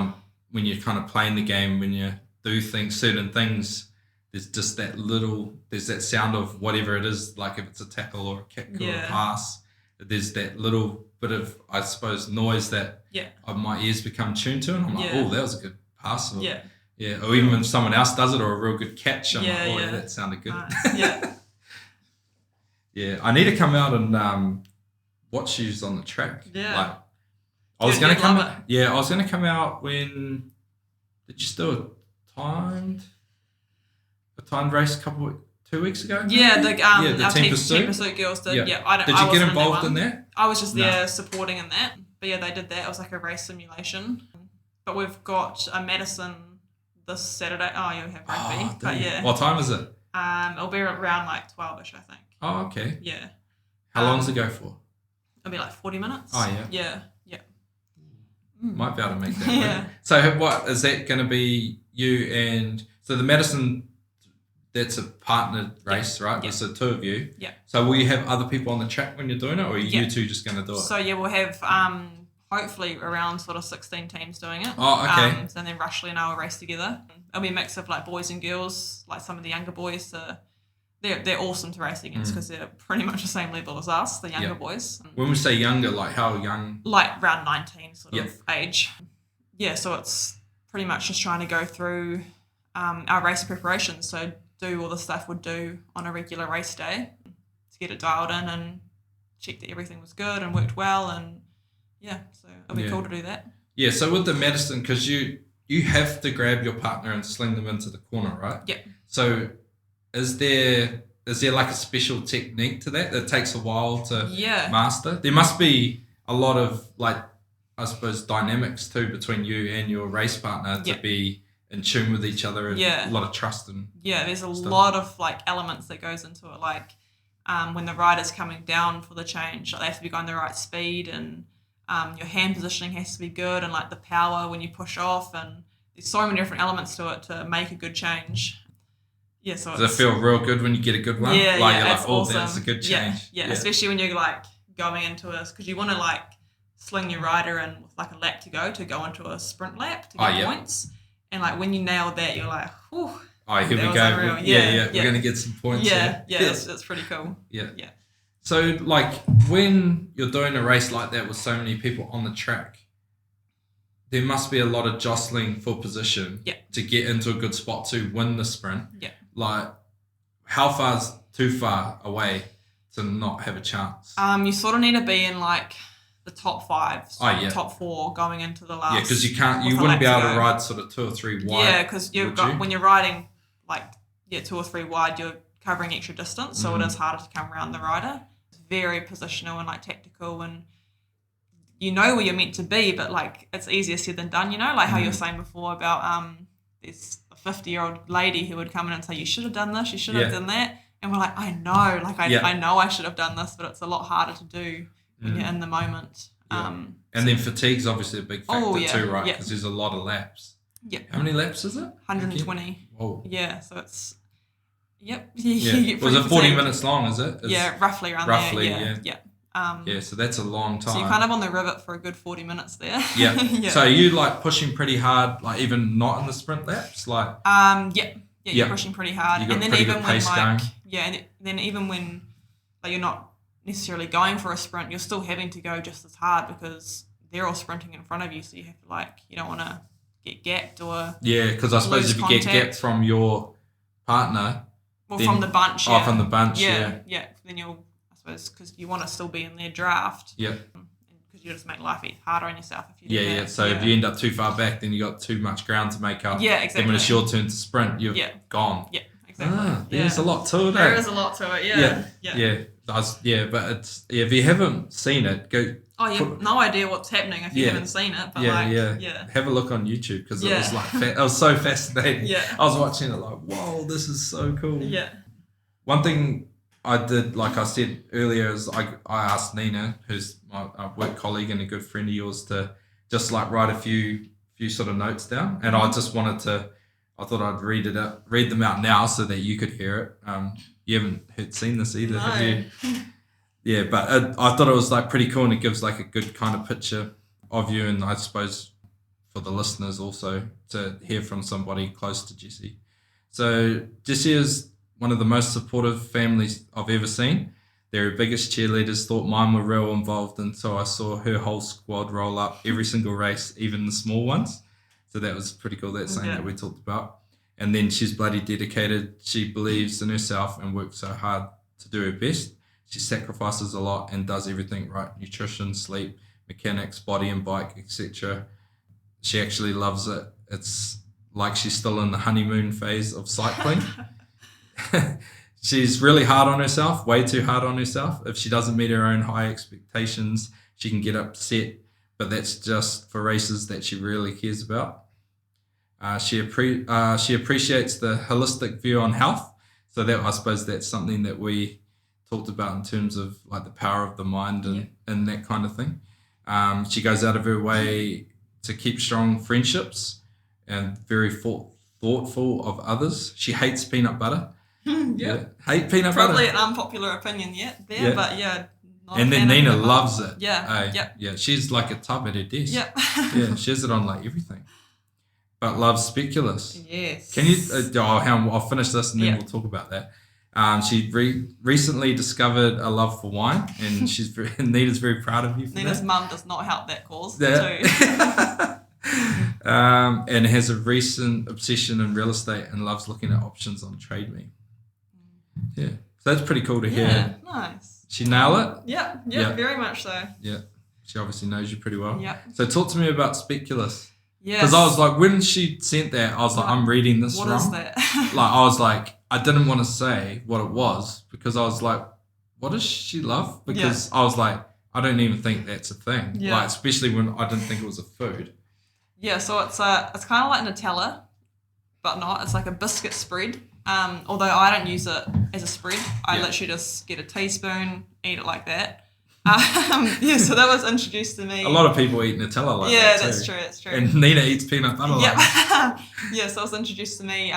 you're kind of playing the game, when you do certain things, there's just there's that sound of whatever it is, like if it's a tackle or a kick or a pass, there's that little bit of, I suppose, noise that my ears become tuned to, and I'm like, oh, that was a good pass. Or, or even when someone else does it, or a real good catch, I'm like, oh, that sounded good. Nice. I need to come out and watch you on the track. Like, I was going to come out when, did you still timed race 2 weeks ago? The Team Pursuit girls did. Did you get involved in that? I was just there supporting in that. But they did that. It was like a race simulation. But we've got a Madison this Saturday. Oh, you have rugby. But what time is it? It'll be around like 12ish, I think. Oh, okay. Yeah. How long does it go for? It'll be like 40 minutes. Oh, yeah. Might be able to make that. So what is that going to be? You and so the Madison, that's a partnered race, right? So 2 of you. So will you have other people on the track when you're doing it, or are you 2 just going to do it? So we'll have hopefully around sort of 16 teams doing it. Oh, okay. And then Rushley and I will race together. It'll be a mix of like boys and girls, like some of the younger boys. They're awesome to race against because they're pretty much the same level as us, the younger boys. When we say younger, like how young? Like around 19 sort of age. So it's pretty much just trying to go through our race preparation. So do all the stuff we'd do on a regular race day to get it dialed in and check that everything was good and worked well. And so it'll be cool to do that. Yeah, so with the Madison, because you have to grab your partner and sling them into the corner, right? Yeah. So is there like a special technique to that takes a while to master? There must be a lot of like, I suppose, dynamics too between you and your race partner to be in tune with each other, and a lot of trust and there's a lot of like elements that goes into it, like when the rider's coming down for the change, like, they have to be going the right speed, and your hand positioning has to be good, and like the power when you push off, and there's so many different elements to it to make a good change. So does it feel real good when you get a good one? You're like, oh, awesome. That's a good change. Yeah, especially when you're like going into us, because you want to like sling your rider in with like a lap to go into a sprint lap to get points. And like when you nail that, you're like, whew. Oh, here we go. We're going to get some points. It's pretty cool. Yeah. So like when you're doing a race like that with so many people on the track, there must be a lot of jostling for position to get into a good spot to win the sprint. Like, how far is too far away to not have a chance? You sort of need to be in like the top 5, top 4 going into the last. Yeah, because you wouldn't be able to ride sort of 2 or 3 wide. Yeah, because when you're riding like 2 or 3 wide, you're covering extra distance, so it is harder to come around the rider. It's very positional and like tactical, and you know where you're meant to be, but like it's easier said than done. Like how you were saying before about this 50-year-old lady who would come in and say, you should have done this, you should have done that. And we're like, I know, I know I should have done this, but it's a lot harder to do when you're in the moment. And then fatigue's obviously a big factor too, right? Yeah. Because there's a lot of laps. Yep. How many laps is it? 120. Whoa. Yeah, so it's... Yep. Yeah. Was it 40 minutes long, is it? Roughly around there. Yeah. So that's a long time. So you're kind of on the rivet for a good 40 minutes there. Yeah. So are you like pushing pretty hard, like even not in the sprint laps? Like you're pushing pretty hard. You got and then pretty even good when pace going. and then even when like you're not necessarily going for a sprint, you're still having to go just as hard because they're all sprinting in front of you, so you have to you don't want to get gapped or because I suppose lose if you get contact. gapped from your partner, from the bunch, from the bunch, then you'll, I suppose, because you want to still be in their draft, because you just make life harder on yourself if you do that. So if you end up too far back, then you got too much ground to make up. Yeah, exactly. Then when it's your turn to sprint, you're gone. Yeah, exactly. There's a lot to it. There is a lot to it. But it's if you haven't seen it, go. Oh, you have no idea what's happening if you haven't seen it. But have a look on YouTube because it was like it was so fascinating. Yeah, I was watching it like, whoa, this is so cool. Yeah. One thing I did, like I said earlier, is I asked Nina, who's my work colleague and a good friend of yours, to just like write a few sort of notes down, and I just wanted to. I thought I'd read them out now so that you could hear it. You haven't seen this either, have you? Yeah, but I thought it was like pretty cool, and it gives like a good kind of picture of you, and I suppose for the listeners also to hear from somebody close to Jessie. So Jessie is one of the most supportive families I've ever seen. They're her biggest cheerleaders, thought mine were real involved, and so I saw her whole squad roll up every single race, even the small ones. So that was pretty cool. That's something that we talked about. And then she's bloody dedicated. She believes in herself and works so hard to do her best. She sacrifices a lot and does everything right. Nutrition, sleep, mechanics, body and bike, etc. She actually loves it. It's like she's still in the honeymoon phase of cycling. She's really hard on herself, way too hard on herself. If she doesn't meet her own high expectations, she can get upset, but that's just for races that she really cares about. She appreciates the holistic view on health. So that, I suppose that's something that we talked about in terms of like the power of the mind and that kind of thing. She goes out of her way to keep strong friendships and very thoughtful of others. She hates peanut butter. Hate peanut butter. Probably an unpopular opinion but not and then Nina loves it. Yeah. She's like a tub at her desk. Yeah. She has it on like everything. But loves Speculous. Yes. Can you? I'll finish this and then we'll talk about that. She recently discovered a love for wine, and Nina's very proud of you for Nina's that. mum does not help that cause too. And has a recent obsession in real estate and loves looking at options on TradeMe. Yeah, so that's pretty cool to hear. Yeah, nice. She nail it? Yeah, very much so. Yeah, she obviously knows you pretty well. Yeah. So talk to me about Speculous. Yes. Because I was like, when she sent that, I was like, I'm reading this wrong. What is that? Like, I was like, I didn't want to say what it was because I was like, what does she love? Because I was like, I don't even think that's a thing. Yeah. Like, especially when I didn't think it was a food. Yeah, so it's kind of like Nutella, but not. It's like a biscuit spread. Although I don't use it as a spread. I literally just get a teaspoon, eat it like that. So that was introduced to me. A lot of people eat Nutella like that. Yeah, that's true. And Nina eats peanut butter like that. So it was introduced to me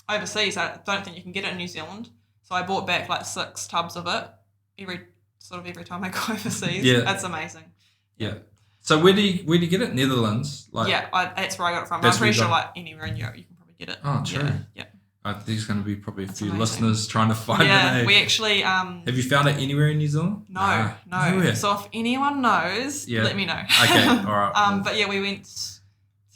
overseas. I don't think you can get it in New Zealand. So I bought back like 6 tubs of it every time I go overseas. Yeah. That's amazing. Yeah. So where do you get it? Netherlands? Like, that's where I got it from. I'm pretty sure like anywhere in Europe you can probably get it. Oh, true. Yeah. There's going to be probably a few amazing. listeners trying to find it. Yeah, we actually... have you found it anywhere in New Zealand? No. Nowhere. So if anyone knows, let me know. Okay, all right. But we went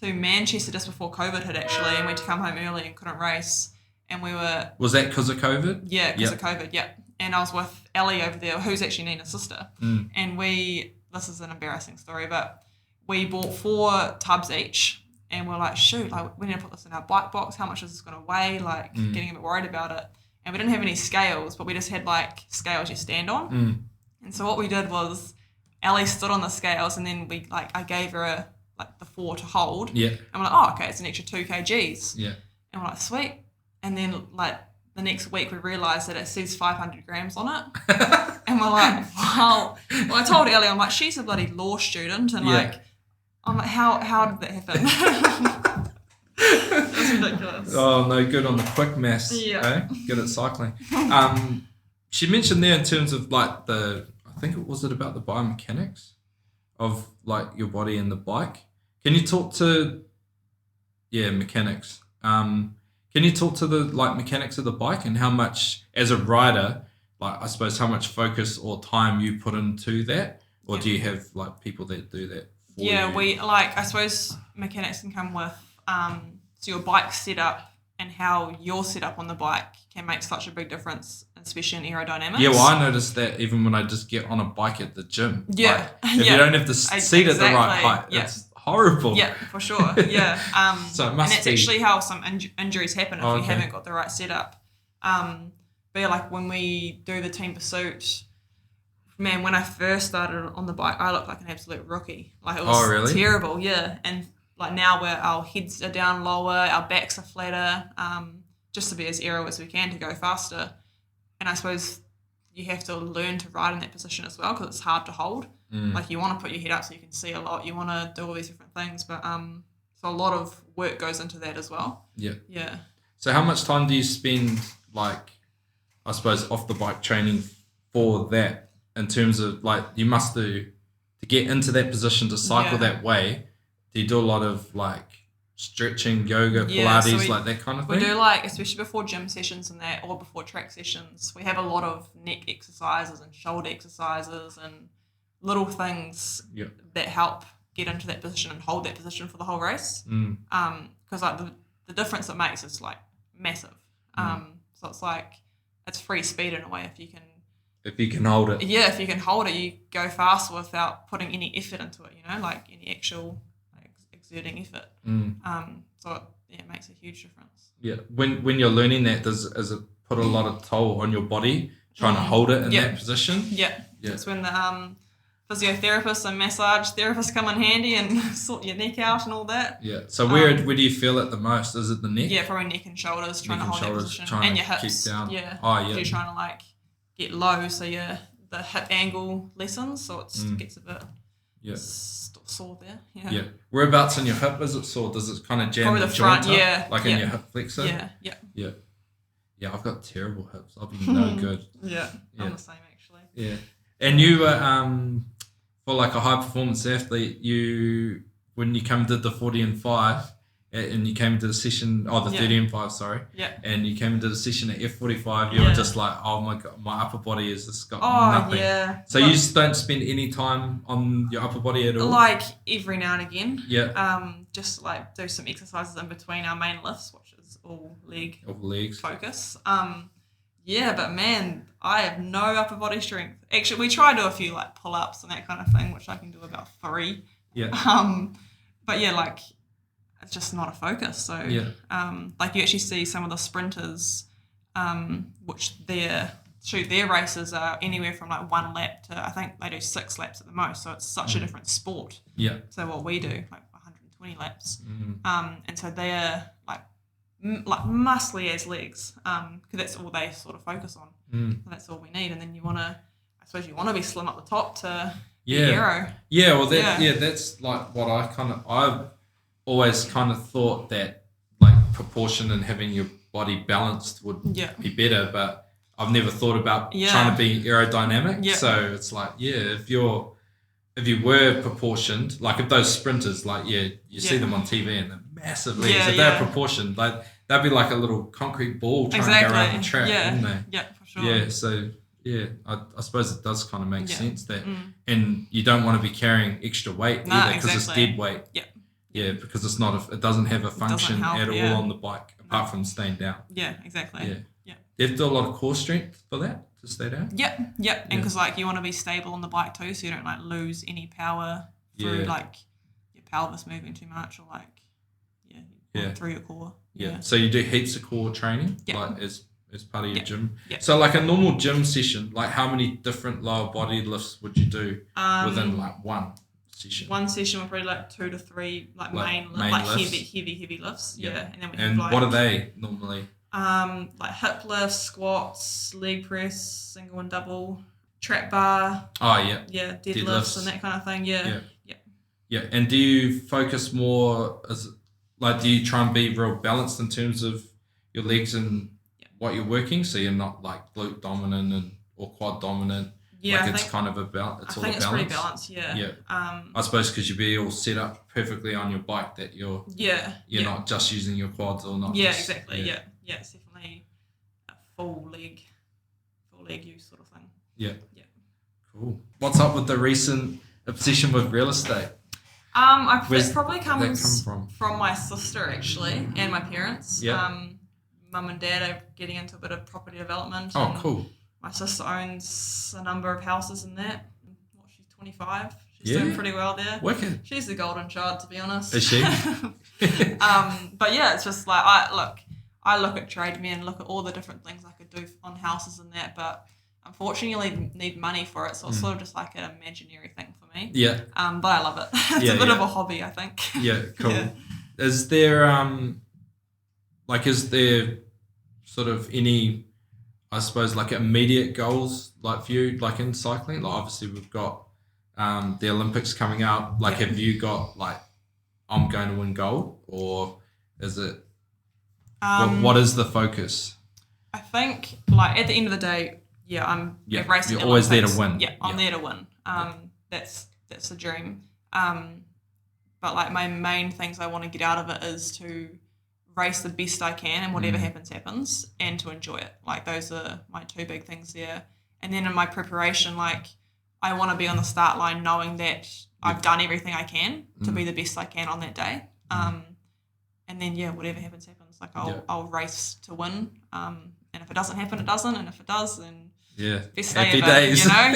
to Manchester just before COVID hit actually, and we had to come home early and couldn't race. And we were... Was that because of COVID? Yeah, because of COVID, And I was with Ellie over there, who's actually Nina's sister. And this is an embarrassing story, but we bought 4 tubs each. And we're like, shoot, like we need to put this in our bike box. How much is this going to weigh? Like getting a bit worried about it. And we didn't have any scales, but we just had like scales you stand on. And so what we did was Ellie stood on the scales, and then I gave her the 4 to hold. Yeah. And we're like, oh, okay, it's an extra 2 kgs. Yeah. And we're like, sweet. And then the next week we realised that it says 500 grams on it. And we're like, wow. Well, I told Ellie, I'm like, she's a bloody law student. And I'm like, how did that happen? It's ridiculous. Oh, no, good on the quick maths. Yeah. Good at cycling. She mentioned there in terms of like I think it was about the biomechanics of like your body and the bike. Can you talk to, mechanics. Can you talk to the like mechanics of the bike and how much, as a rider, like I suppose how much focus or time you put into that? Or do you have like people that do that for you? We like, I suppose mechanics can come with so your bike setup and how you're set up on the bike can make such a big difference, especially in aerodynamics. Yeah, well, I noticed that even when I just get on a bike at the gym. Yeah. Like, if you don't have the seat at the right height, it's horrible. Yeah, for sure. Yeah. So it must and that's actually how some injuries happen if you okay. haven't got the right setup. But yeah, like when we do the team pursuit, man, when I first started on the bike, I looked like an absolute rookie. Like it was really? terrible, yeah. And like now where our heads are down lower, our backs are flatter, just to be as aero as we can to go faster. And I suppose you have to learn to ride in that position as well because it's hard to hold. Like you want to put your head up so you can see a lot. You want to do all these different things, but so a lot of work goes into that as well. Yeah. Yeah. So how much time do you spend, like, I suppose, off the bike training for that? In terms of like you must do to get into that position to cycle that way. Do you do a lot of like stretching, yoga, Pilates, like that kind of thing? We do like, especially before gym sessions and that, or before track sessions, we have a lot of neck exercises and shoulder exercises and little things that help get into that position and hold that position for the whole race. Because like the difference it makes is like massive. So it's like it's free speed in a way if you can. If you can hold it. Yeah, if you can hold it, you go faster without putting any effort into it. Like any actual exerting effort. So it makes a huge difference. Yeah. When you're learning that, does it put a lot of toll on your body trying to hold it in that position? Yeah. It's when the physiotherapists and massage therapists come in handy and sort your neck out and all that. Yeah. So where do you feel it the most? Is it the neck? Yeah, probably neck and shoulders, trying to hold that position, and your hips. Keep down. Yeah. Oh yeah. You're trying to like get low, so the hip angle lessens, so it gets a bit sore there. Yeah. Whereabouts in your hip is it sore? Does it kind of jam the front, joint up? Like in your hip flexor? Yeah. Yeah, I've got terrible hips. I'll be no good. I'm the same actually. Yeah. And you were for like a high performance athlete, when you came to the 40 and 5 and you came to the session, the 30 and 5, sorry. Yeah. And you came into the session at F45, you were just like, oh my God, my upper body has just got nothing. Yeah. So you just don't spend any time on your upper body at all? Like every now and again. Yeah. Just like do some exercises in between our main lifts, which is all legs focus. But man, I have no upper body strength. Actually, we try to do a few like pull-ups and that kind of thing, which I can do about 3. Yeah. But yeah, like it's just not a focus. So like you actually see some of the sprinters, which their races are anywhere from like 1 lap to I think they do 6 laps at the most. So it's such a different sport. Yeah. So what we do, like 120 laps. And so they're like muscly as legs, because that's all they sort of focus on. That's all we need. And then I suppose you want to be slim up the top to be aero. Yeah, well that's like what I've always kind of thought that like proportion and having your body balanced would be better, but I've never thought about trying to be aerodynamic. So it's like, if you were proportioned, like if those sprinters, like you see them on TV and they're massive legs, if they're proportioned, like they'd be like a little concrete ball trying to go around the track, wouldn't they? Yeah, for sure. Yeah, so I suppose it does kind of make sense that, and you don't want to be carrying extra weight either because it's dead weight. Yeah, because it's not it doesn't have a function at all on the bike apart from staying down. Yeah, exactly. Yeah. You have to do a lot of core strength for that to stay down. And because like you want to be stable on the bike too, so you don't like lose any power through like your pelvis moving too much or like through your core. Yeah. So you do heaps of core training, like as part of your gym. Yeah. So like a normal gym session, like how many different lower body lifts would you do within like one session? One session would probably like 2 to 3 like main lifts. Heavy lifts. Yeah. And then we have like, what are they normally? Like hip lifts, squats, leg press, single and double, trap bar. Oh, yeah. Yeah, deadlifts Deadlifts. and that kind of thing. Yeah. Yeah. And do you focus more do you try and be real balanced in terms of your legs and what you're working? So you're not like glute dominant or quad dominant. Yeah, like it's kind of about it's I all think a balance. it's pretty balanced. Yeah. Yeah. I suppose because you'd be all set up perfectly on your bike that you're not just using your quads or not. Yeah, just, exactly. Yeah, it's definitely a full leg use sort of thing. Yeah. Cool. What's up with the recent obsession with real estate? It probably comes from my sister actually and my parents. Yeah. Mum and dad are getting into a bit of property development. Oh, and cool. My sister owns a number of houses in that. She's 25. She's doing pretty well there. Wicked. She's the golden child, to be honest. Is she? But yeah, it's just like I look at trade men, look at all the different things I could do on houses and that, but unfortunately need money for it, so it's sort of just like an imaginary thing for me. Yeah. But I love it. It's a bit of a hobby, I think. Yeah, cool. Yeah. Is there sort of any, I suppose, like immediate goals like for you, like in cycling? Like obviously we've got the Olympics coming up. Like have you got like I'm going to win gold, or is it what is the focus? I think like at the end of the day, I'm racing. You're always there to Olympics. win. Yeah, I'm there to win. That's the dream. But like my main things I want to get out of it is to race the best I can, and whatever happens, and to enjoy it. Like those are my two big things there. And then in my preparation, like I want to be on the start line knowing that I've done everything I can to be the best I can on that day. And then whatever happens. Like I'll race to win. And if it doesn't happen, it doesn't. And if it does, then best day happy ever, days. You know?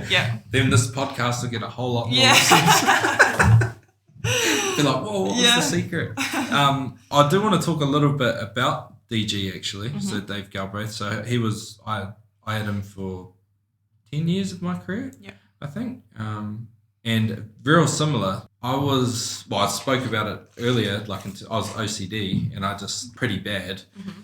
Yeah. Then this podcast will get a whole lot more Yeah. Be like, whoa, what was the secret? I do want to talk a little bit about DG actually. So Dave Galbraith. So he was I had him for 10 years of my career. Yeah. I think. And real similar. I spoke about it earlier, like I was OCD and I just pretty bad.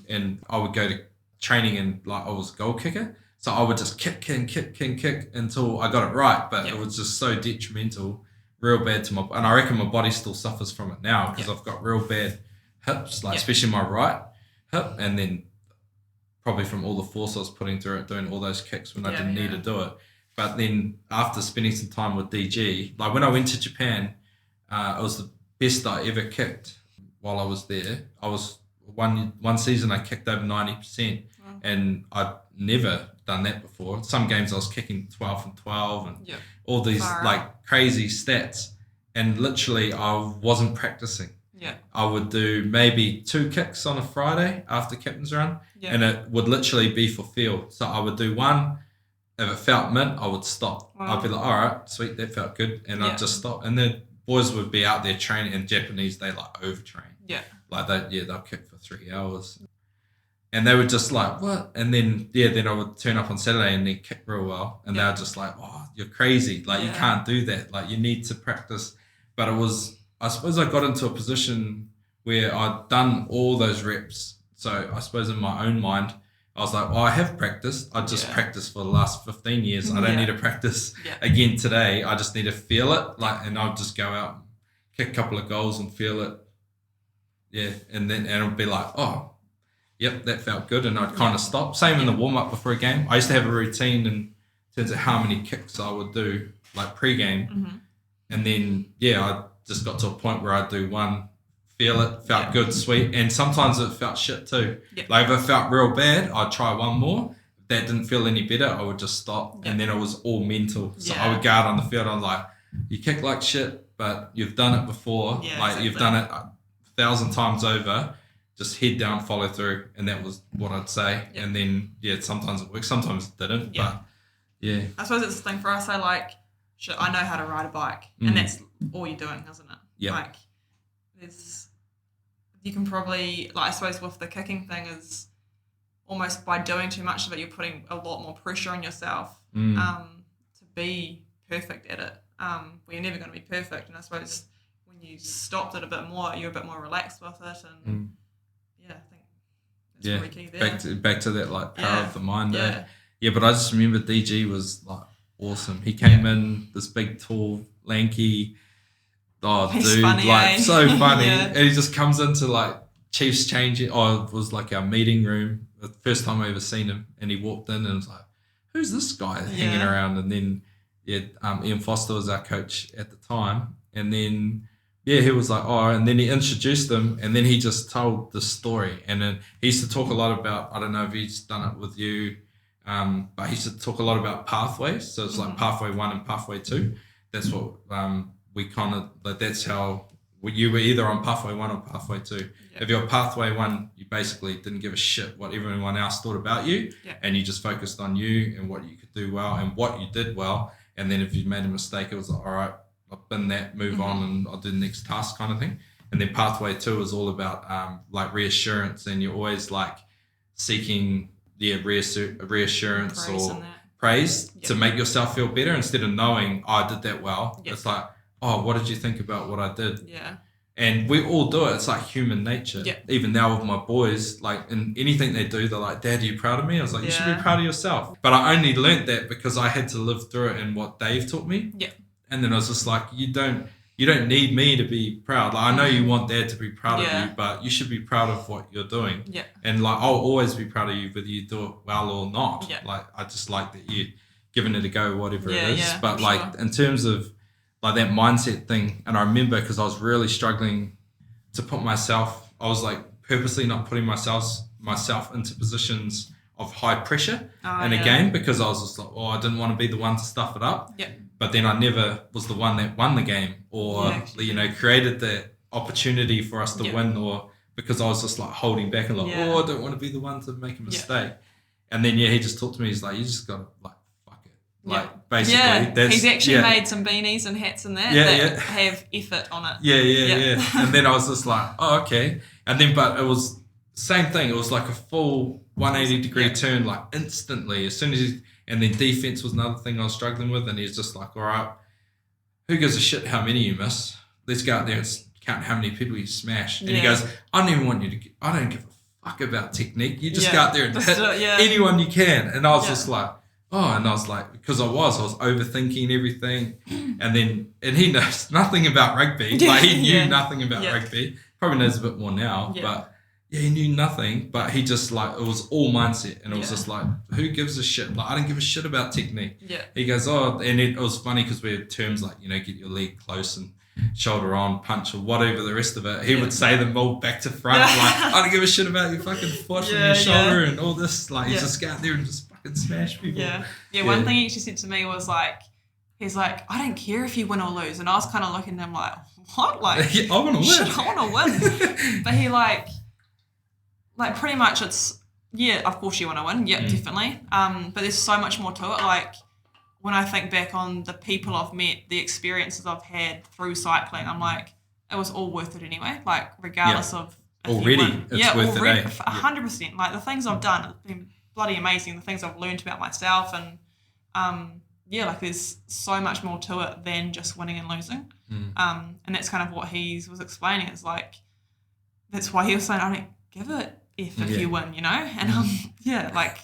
And I would go to training and like I was a goal kicker. So I would just kick until I got it right. But it was just so detrimental, real bad to and I reckon my body still suffers from it now because I've got real bad hips, like especially my right hip. And then probably from all the force I was putting through it, doing all those kicks when I didn't need to do it. But then after spending some time with DG, like when I went to Japan, it was the best I ever kicked while I was there. I was one season I kicked over 90%, and I'd never done that before. Some games I was kicking 12 and 12 and all these like crazy stats, and literally I wasn't practicing. Yeah. I would do maybe 2 kicks on a Friday after captain's run, and it would literally be for feel. So I would do one. If it felt mint, I would stop. Wow. I'd be like, all right, sweet, that felt good. And I'd just stop. And the boys would be out there training, and Japanese, they like overtrain. Yeah. Like they'll kick for 3 hours. And they were just like, what? And then, then I would turn up on Saturday and then kick real well. And they were just like, oh, you're crazy. Like, you can't do that. Like, you need to practice. But I suppose I got into a position where I'd done all those reps. So I suppose in my own mind, I was like, well, I have practiced. I just practiced for the last 15 years. I don't need to practice again today. I just need to feel it. And I'll just go out, kick a couple of goals and feel it. Yeah. And it'll be like, oh, yep, that felt good. And I'd kind of stop. Same in the warm-up before a game. I used to have a routine in terms of how many kicks I would do, like pre-game. And then, I just got to a point where I'd do one, feel it, felt good, sweet. And sometimes it felt shit too. Like if it felt real bad, I'd try one more. If that didn't feel any better, I would just stop. And then it was all mental. So I would go out on the field. I'm like, you kick like shit, but you've done it before. You've done it 1,000 times over. Just head down, follow through. And that was what I'd say. And then, sometimes it worked, sometimes it didn't. But I suppose it's the thing for us. I know how to ride a bike. And that's all you're doing, isn't it? Like, you can probably, like, I suppose with the kicking thing is almost by doing too much of it, you're putting a lot more pressure on yourself to be perfect at it. Well, you're never going to be perfect. And I suppose when you stopped it a bit more, you're a bit more relaxed with it. And I think It's really key there. Back to that like power Yeah. of the mind. Yeah. Yeah, but I just remember DG was like awesome. He came in, this big, tall, lanky, He's dude, funny, like eh? so funny. Yeah. And he just comes into like Chiefs changing. Oh, it was like our meeting room. The first time I ever seen him, and he walked in and was like, "Who's this guy hanging around?" And then Ian Foster was our coach at the time, and then he was like, "Oh," and then he introduced them, and then he just told the story, and then he used to talk a lot about. I don't know if he's done it with you. But he used to talk a lot about pathways. So it's like pathway 1 and pathway 2. That's what we kind of, like, that's how you were either on pathway 1 or pathway 2. Yeah. If you're pathway 1, you basically didn't give a shit what everyone else thought about you. Yeah. And you just focused on you and what you could do well and what you did well. And then if you made a mistake, it was like, all right, I've been that, move on, and I'll do the next task kind of thing. And then pathway 2 is all about like reassurance, and you're always like seeking reassurance or praise to make yourself feel better instead of knowing, oh, I did that well. It's like, oh, what did you think about what I did? Yeah. And we all do it. It's like human nature. Yeah. Even now with my boys, like in anything they do, they're like, "Dad, are you proud of me?" I was like, "You should be proud of yourself." But I only learnt that because I had to live through it and what Dave taught me. Yeah. And then I was just like, you don't need me to be proud. Like, I know you want Dad to be proud of you, but you should be proud of what you're doing. Yeah. And like, I'll always be proud of you whether you do it well or not. Yeah. Like, I just like that you're giving it a go, whatever it is. Yeah, but like, in terms of like that mindset thing, and I remember because I was really struggling to put myself, I was like purposely not putting myself into positions of high pressure in a game, because I was just like, I didn't want to be the one to stuff it up. Yeah. But then I never was the one that won the game or, created the opportunity for us to win, or because I was just like holding back and like, I don't want to be the one to make a mistake. Yeah. And then, he just talked to me. He's like, you just got to like, fuck it. Like, basically. That's, he's actually made some beanies and hats and that have effort on it. Yeah. And then I was just like, oh, okay. And then, but it was same thing. It was like a full 180-degree turn, like instantly. As soon as and then defense was another thing I was struggling with. And he's just like, all right, who gives a shit how many you miss? Let's go out there and count how many people you smash. And he goes, I don't even want you to, I don't give a fuck about technique. You just go out there and hit anyone you can. And I was just like, and I was like, because I was overthinking everything. And he knows nothing about rugby. Like, he knew nothing about rugby. Probably knows a bit more now, but he knew nothing. But he just like, it was all mindset. And it was just like, who gives a shit? Like, I don't give a shit about technique. Yeah. He goes, and it was funny because we had terms like, get your leg close and shoulder on, punch, or whatever the rest of it. He would say them all back to front. Like, I don't give a shit about your fucking foot and your shoulder and all this. Like, you just go out there and just fucking smash people. Yeah. One thing he actually said to me was like, he's like, I don't care if you win or lose. And I was kind of looking at him like, what? Like, I want to win. Shit, I want to win. But he like pretty much it's, of course you want to win. Yeah, definitely. But there's so much more to it. Like, when I think back on the people I've met, the experiences I've had through cycling, I'm like, it was all worth it anyway. Like, regardless of already, it's worth it. 100%. Like, the things I've done have been bloody amazing. The things I've learned about myself, and like, there's so much more to it than just winning and losing. And that's kind of what he was explaining. It's like, that's why he was saying, I don't give it if you win, And like,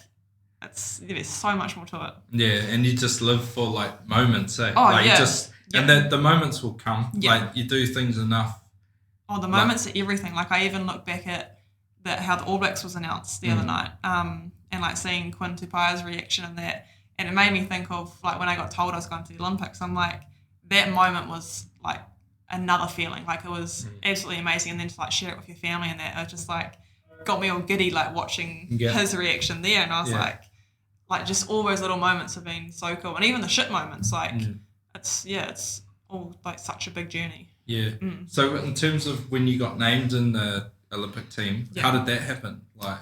there's so much more to it. Yeah, and you just live for like moments, eh? And the moments will come. Like, you do things enough. The moments are everything. Like, I even look back at how the All Blacks was announced the other night, and like seeing Quinn Tupai's reaction and that, and it made me think of like when I got told I was going to the Olympics. I'm like, that moment was like another feeling. Like, it was absolutely amazing, and then to like share it with your family and that, it just like got me all giddy, like watching his reaction there, and I was like just all those little moments have been so cool, and even the shit moments, like it's all like such a big journey. So in terms of when you got named in the Olympic team, how did that happen? Like,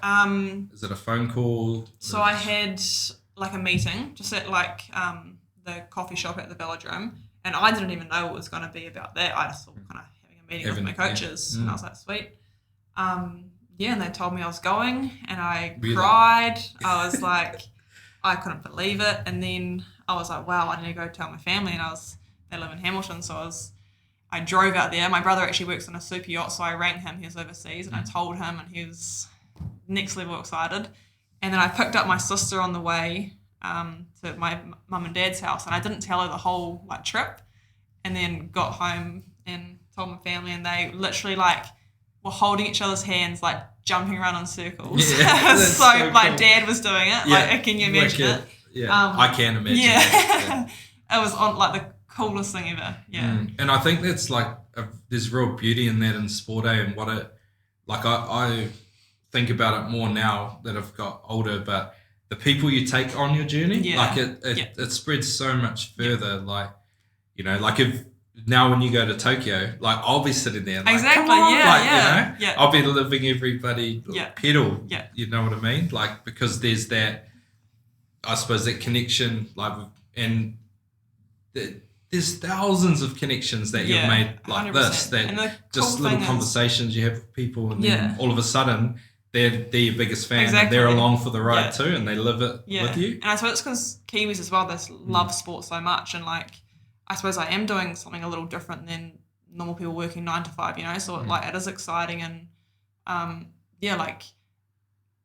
is it a phone call? So I had like a meeting just at like the coffee shop at the velodrome, and I didn't even know it was going to be about that. I just thought kind of having a meeting with my coaches, and I was like, sweet. And they told me I was going, and I cried. I was like, I couldn't believe it. And then I was like, wow, I need to go tell my family. And they live in Hamilton, so I drove out there. My brother actually works on a super yacht, so I rang him. He was overseas, and I told him, and he was next level excited. And then I picked up my sister on the way to my mum and dad's house, and I didn't tell her the whole like trip. And then got home and told my family, and they literally like were holding each other's hands, like jumping around in circles. Yeah, so my dad was doing it. Yeah, like, can you imagine wicked. it? Yeah, I can imagine. Yeah, it was on like the coolest thing ever. Yeah, and I think that's like there's real beauty in that in sport, and what it like. I think about it more now that I've got older, but the people you take on your journey, like it spreads so much further. Like, you know, like if now when you go to Tokyo, like I'll be sitting there, like, exactly, come on, yeah, like, yeah, you know, I'll be living everybody pedal, yeah, you know what I mean? Like, because there's that, I suppose that connection, like, and there's thousands of connections that you've made like 100%. this, that just little conversations you have with people, and then all of a sudden they're your biggest fan, and they're along for the ride too, and they live it with you. And I suppose it's because Kiwis as well, they love sport so much, and like I suppose I am doing something a little different than normal people working 9 to 5, you know. So like it is exciting, and like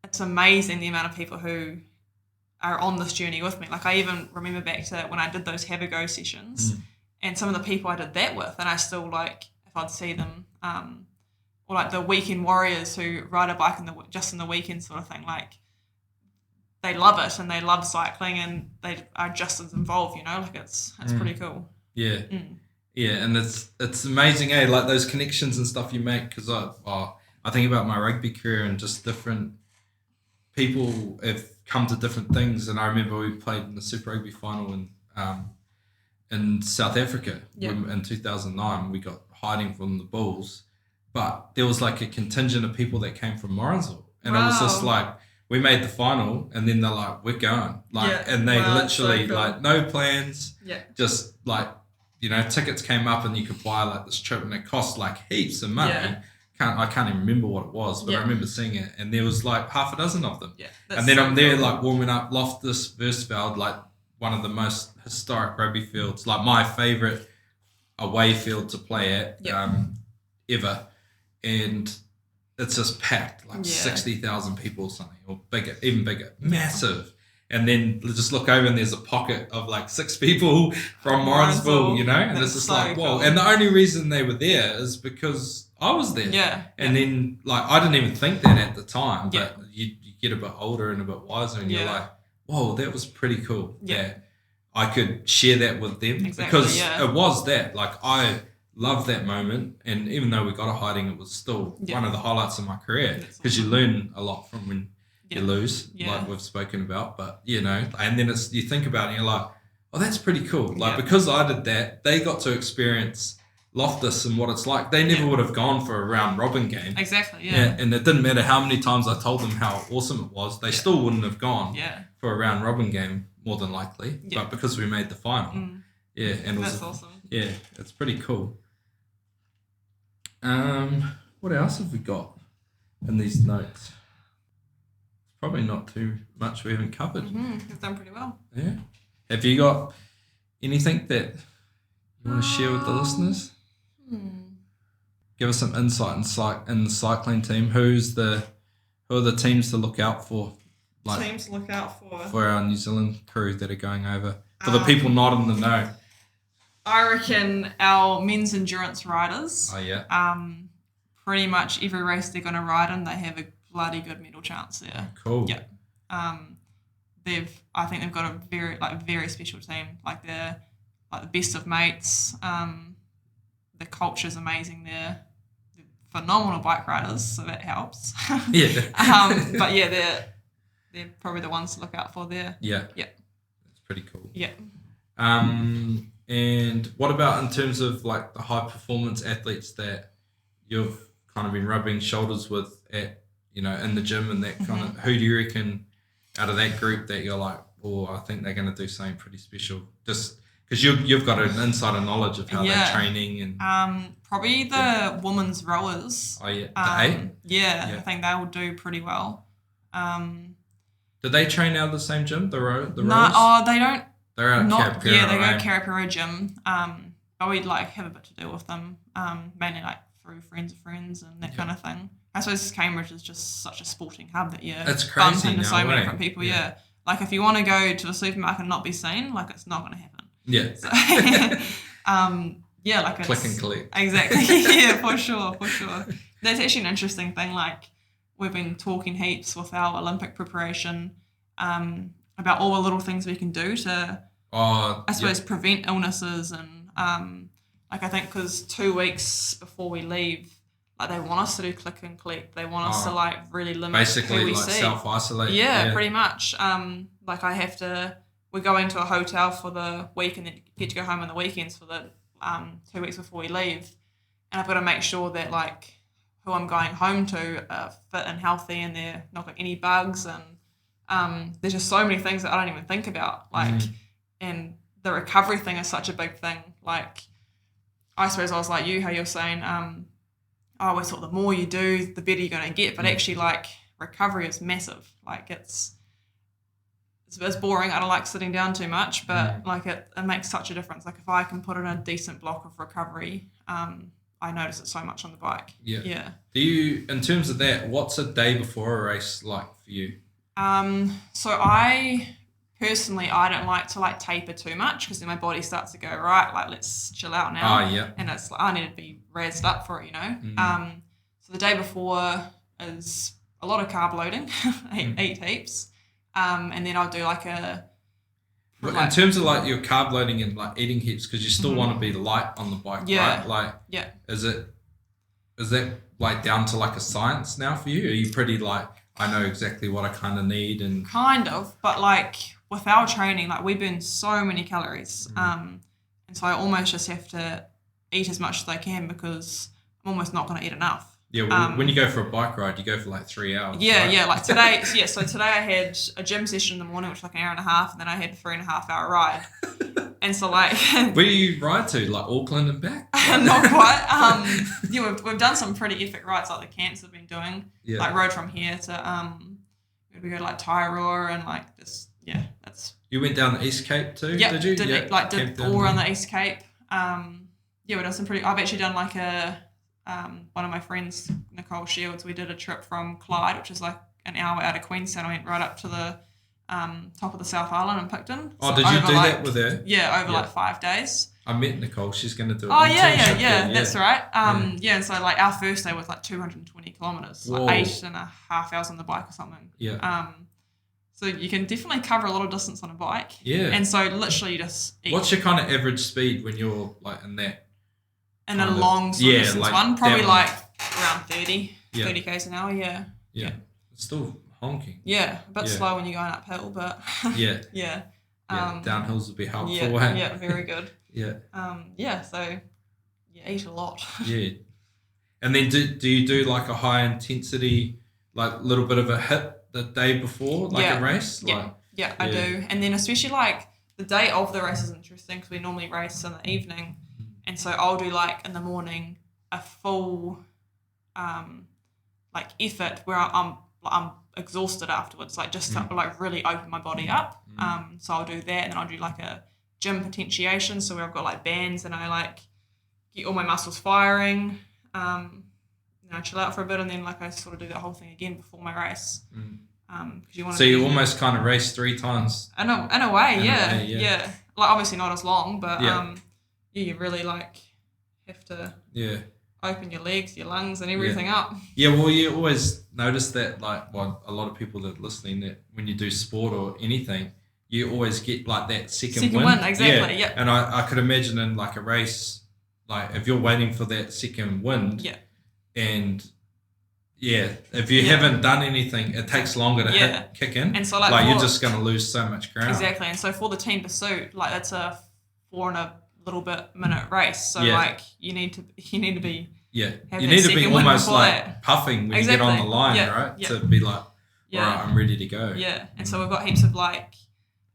it's amazing the amount of people who are on this journey with me. Like I even remember back to when I did those have a go sessions, and some of the people I did that with, and I still like if I'd see them, or like the weekend warriors who ride a bike just in the weekend sort of thing. Like they love it and they love cycling, and they are just as involved. You know, like it's pretty cool. Yeah, yeah, and it's amazing, eh? Like those connections and stuff you make. Because I think about my rugby career, and just different people have come to different things. And I remember we played in the Super Rugby final in South Africa in 2009. We got hiding from the Bulls, but there was like a contingent of people that came from Morrinsville, and it was just like we made the final, and then they're like, we're going, like, and they literally so cool. Like no plans, just like, you know, tickets came up and you could buy like this trip, and it cost like heaps of money. I can't even remember what it was, but I remember seeing it, and there was like half a dozen of them. And then I'm there like warming up Loftus Versfeld, like one of the most historic rugby fields, like my favourite away field to play at ever. And it's just packed, like 60,000 people or something, or bigger, even bigger, massive. And then just look over and there's a pocket of like 6 people from Morrinsville, you know? And it's just so like, whoa. Cool. And the only reason they were there is because I was there. And then like, I didn't even think that at the time, but you get a bit older and a bit wiser, and you're like, whoa, that was pretty cool. That I could share that with them, because it was that, like, I love that moment. And even though we got a hiding, it was still one of the highlights of my career, because you learn a lot from when you lose, like we've spoken about. But, you know, and then it's, you think about it and you're like, oh, that's pretty cool. Like, because I did that, they got to experience Loftus and what it's like. They never would have gone for a round robin game. And it didn't matter how many times I told them how awesome it was, they still wouldn't have gone for a round robin game, more than likely. But because we made the final. And it was, that's awesome. Yeah, it's pretty cool. What else have we got in these notes? Probably not too much we haven't covered. We've done pretty well. Yeah. Have you got anything that you want to share with the listeners? Give us some insight in the cycling team. Who are the teams to look out for? Like, teams to look out for our New Zealand crew that are going over. For the people not in the know. I reckon our men's endurance riders. Oh yeah. Pretty much every race they're going to ride in, they have a bloody good medal chance there. Cool. Yeah. I think they've got a very special team. Like they're like the best of mates. The culture's amazing there. They're phenomenal bike riders, so that helps. But yeah, they're probably the ones to look out for there. Yeah. Yeah. That's pretty cool. Yeah. And what about in terms of like the high performance athletes that you've kind of been rubbing shoulders with at, you know, in the gym and that kind of, who do you reckon out of that group that you're like, oh, I think they're going to do something pretty special? Just because you've got an insider knowledge of how they're training and probably the women's rowers. Oh yeah, I think they will do pretty well. Do they train out of the same gym? The rowers? No, they don't. They're out Karapiro, they go Karapiro gym. But we'd like have a bit to do with them, mainly like through friends of friends and that kind of thing. I suppose Cambridge is just such a sporting hub that It's bump crazy into now, so many eh? different people. Yeah. Like if you want to go to the supermarket and not be seen, like it's not going to happen. Yeah. So, like it's, Click and collect. Exactly. Yeah, for sure. That's actually an interesting thing. Like we've been talking heaps with our Olympic preparation about all the little things we can do to, I suppose, prevent illnesses and like I think because 2 weeks before we leave, like they want us to do click and collect. They want us to like really limit basically who we like see. self-isolate. Yeah, pretty much. Like we're going to a hotel for the week and then get to go home on the weekends for the 2 weeks before we leave. And I've got to make sure that like who I'm going home to are fit and healthy and they're not got any bugs. And there's just so many things that I don't even think about. Like, and the recovery thing is such a big thing. Like, I suppose I was like you, how you're saying, I always thought the more you do, the better you're going to get. But actually, like, recovery is massive. Like, it's boring. I don't like sitting down too much, but like it makes such a difference. Like if I can put in a decent block of recovery, I notice it so much on the bike. Yeah. Do you, in terms of that, what's a day before a race like for you? So I personally, I don't like to like taper too much because then my body starts to go, right, like let's chill out now. And it's like, I need to be razzed up for it, you know? So the day before is a lot of carb loading, eat heaps. And then I'll do like a... in terms of like your carb loading and like eating heaps, because you still want to be light on the bike, right? Like, is that like down to like a science now for you? Are you pretty like, I know exactly what I kind of need and... Kind of, but like with our training, like we burn so many calories. And so I almost just have to eat as much as I can because I'm almost not going to eat enough. Yeah, well, when you go for a bike ride, you go for like 3 hours. Yeah, right? yeah. Like today, so today I had a gym session in the morning, which was like an hour and a half, and then I had a 3.5 hour ride. And so like... Where do you ride to? Like Auckland and back? Not quite. We've done some pretty epic rides like the camps have been doing. Yeah. Like rode from here to, we go to like Tairoa and like just, that's... You went down the East Cape too, did you? Did all around the East Cape. We done some pretty... I've actually done like one of my friends, Nicole Shields, we did a trip from Clyde, which is like an hour out of Queenstown. I went right up to the top of the South Island in Picton. Oh, did you do that with her? Yeah, over like 5 days. I met Nicole. She's going to do it. Oh, yeah, that's right. And so like our first day was like 220 kilometres, like 8.5 hours on the bike or something. Yeah. So you can definitely cover a lot of distance on a bike. Yeah. And so literally you just eat. What's your kind of average speed when you're like in that? In a long sort of distance like one, probably like around 30 k's an hour, yeah. It's still honking. Yeah, a bit slow when you're going uphill, but yeah. Downhills would be helpful. Yeah, very good. So eat a lot. Yeah. And then do you do like a high intensity, like a little bit of a hit the day before, like a race? Yeah, I do. And then especially like the day of the race is interesting because we normally race in the evening. And so I'll do like in the morning a full like effort where I'm exhausted afterwards, like just to like really open my body up. So I'll do that, and then I'll do like a gym potentiation, so where I've got like bands and I like get all my muscles firing. Then I chill out for a bit, and then like I sort of do that whole thing again before my race. You want so you almost kind of race 3 times. In a way, yeah. Like obviously not as long, but you really like have to open your legs, your lungs, and everything up. Yeah, well, you always notice that, like, well, a lot of people that are listening, that when you do sport or anything, you always get like that second win. Exactly. Yeah. And I could imagine in like a race, like if you're waiting for that second wind, and if you haven't done anything, it takes longer to kick in. And so like you're just going to lose so much ground. Exactly. And so for the team pursuit, like that's a 4 and a little bit minute race. So like you need to be you need to be almost like puffing when you get on the line, right? To be like, all right, I'm ready to go. Yeah. And so we've got heaps of like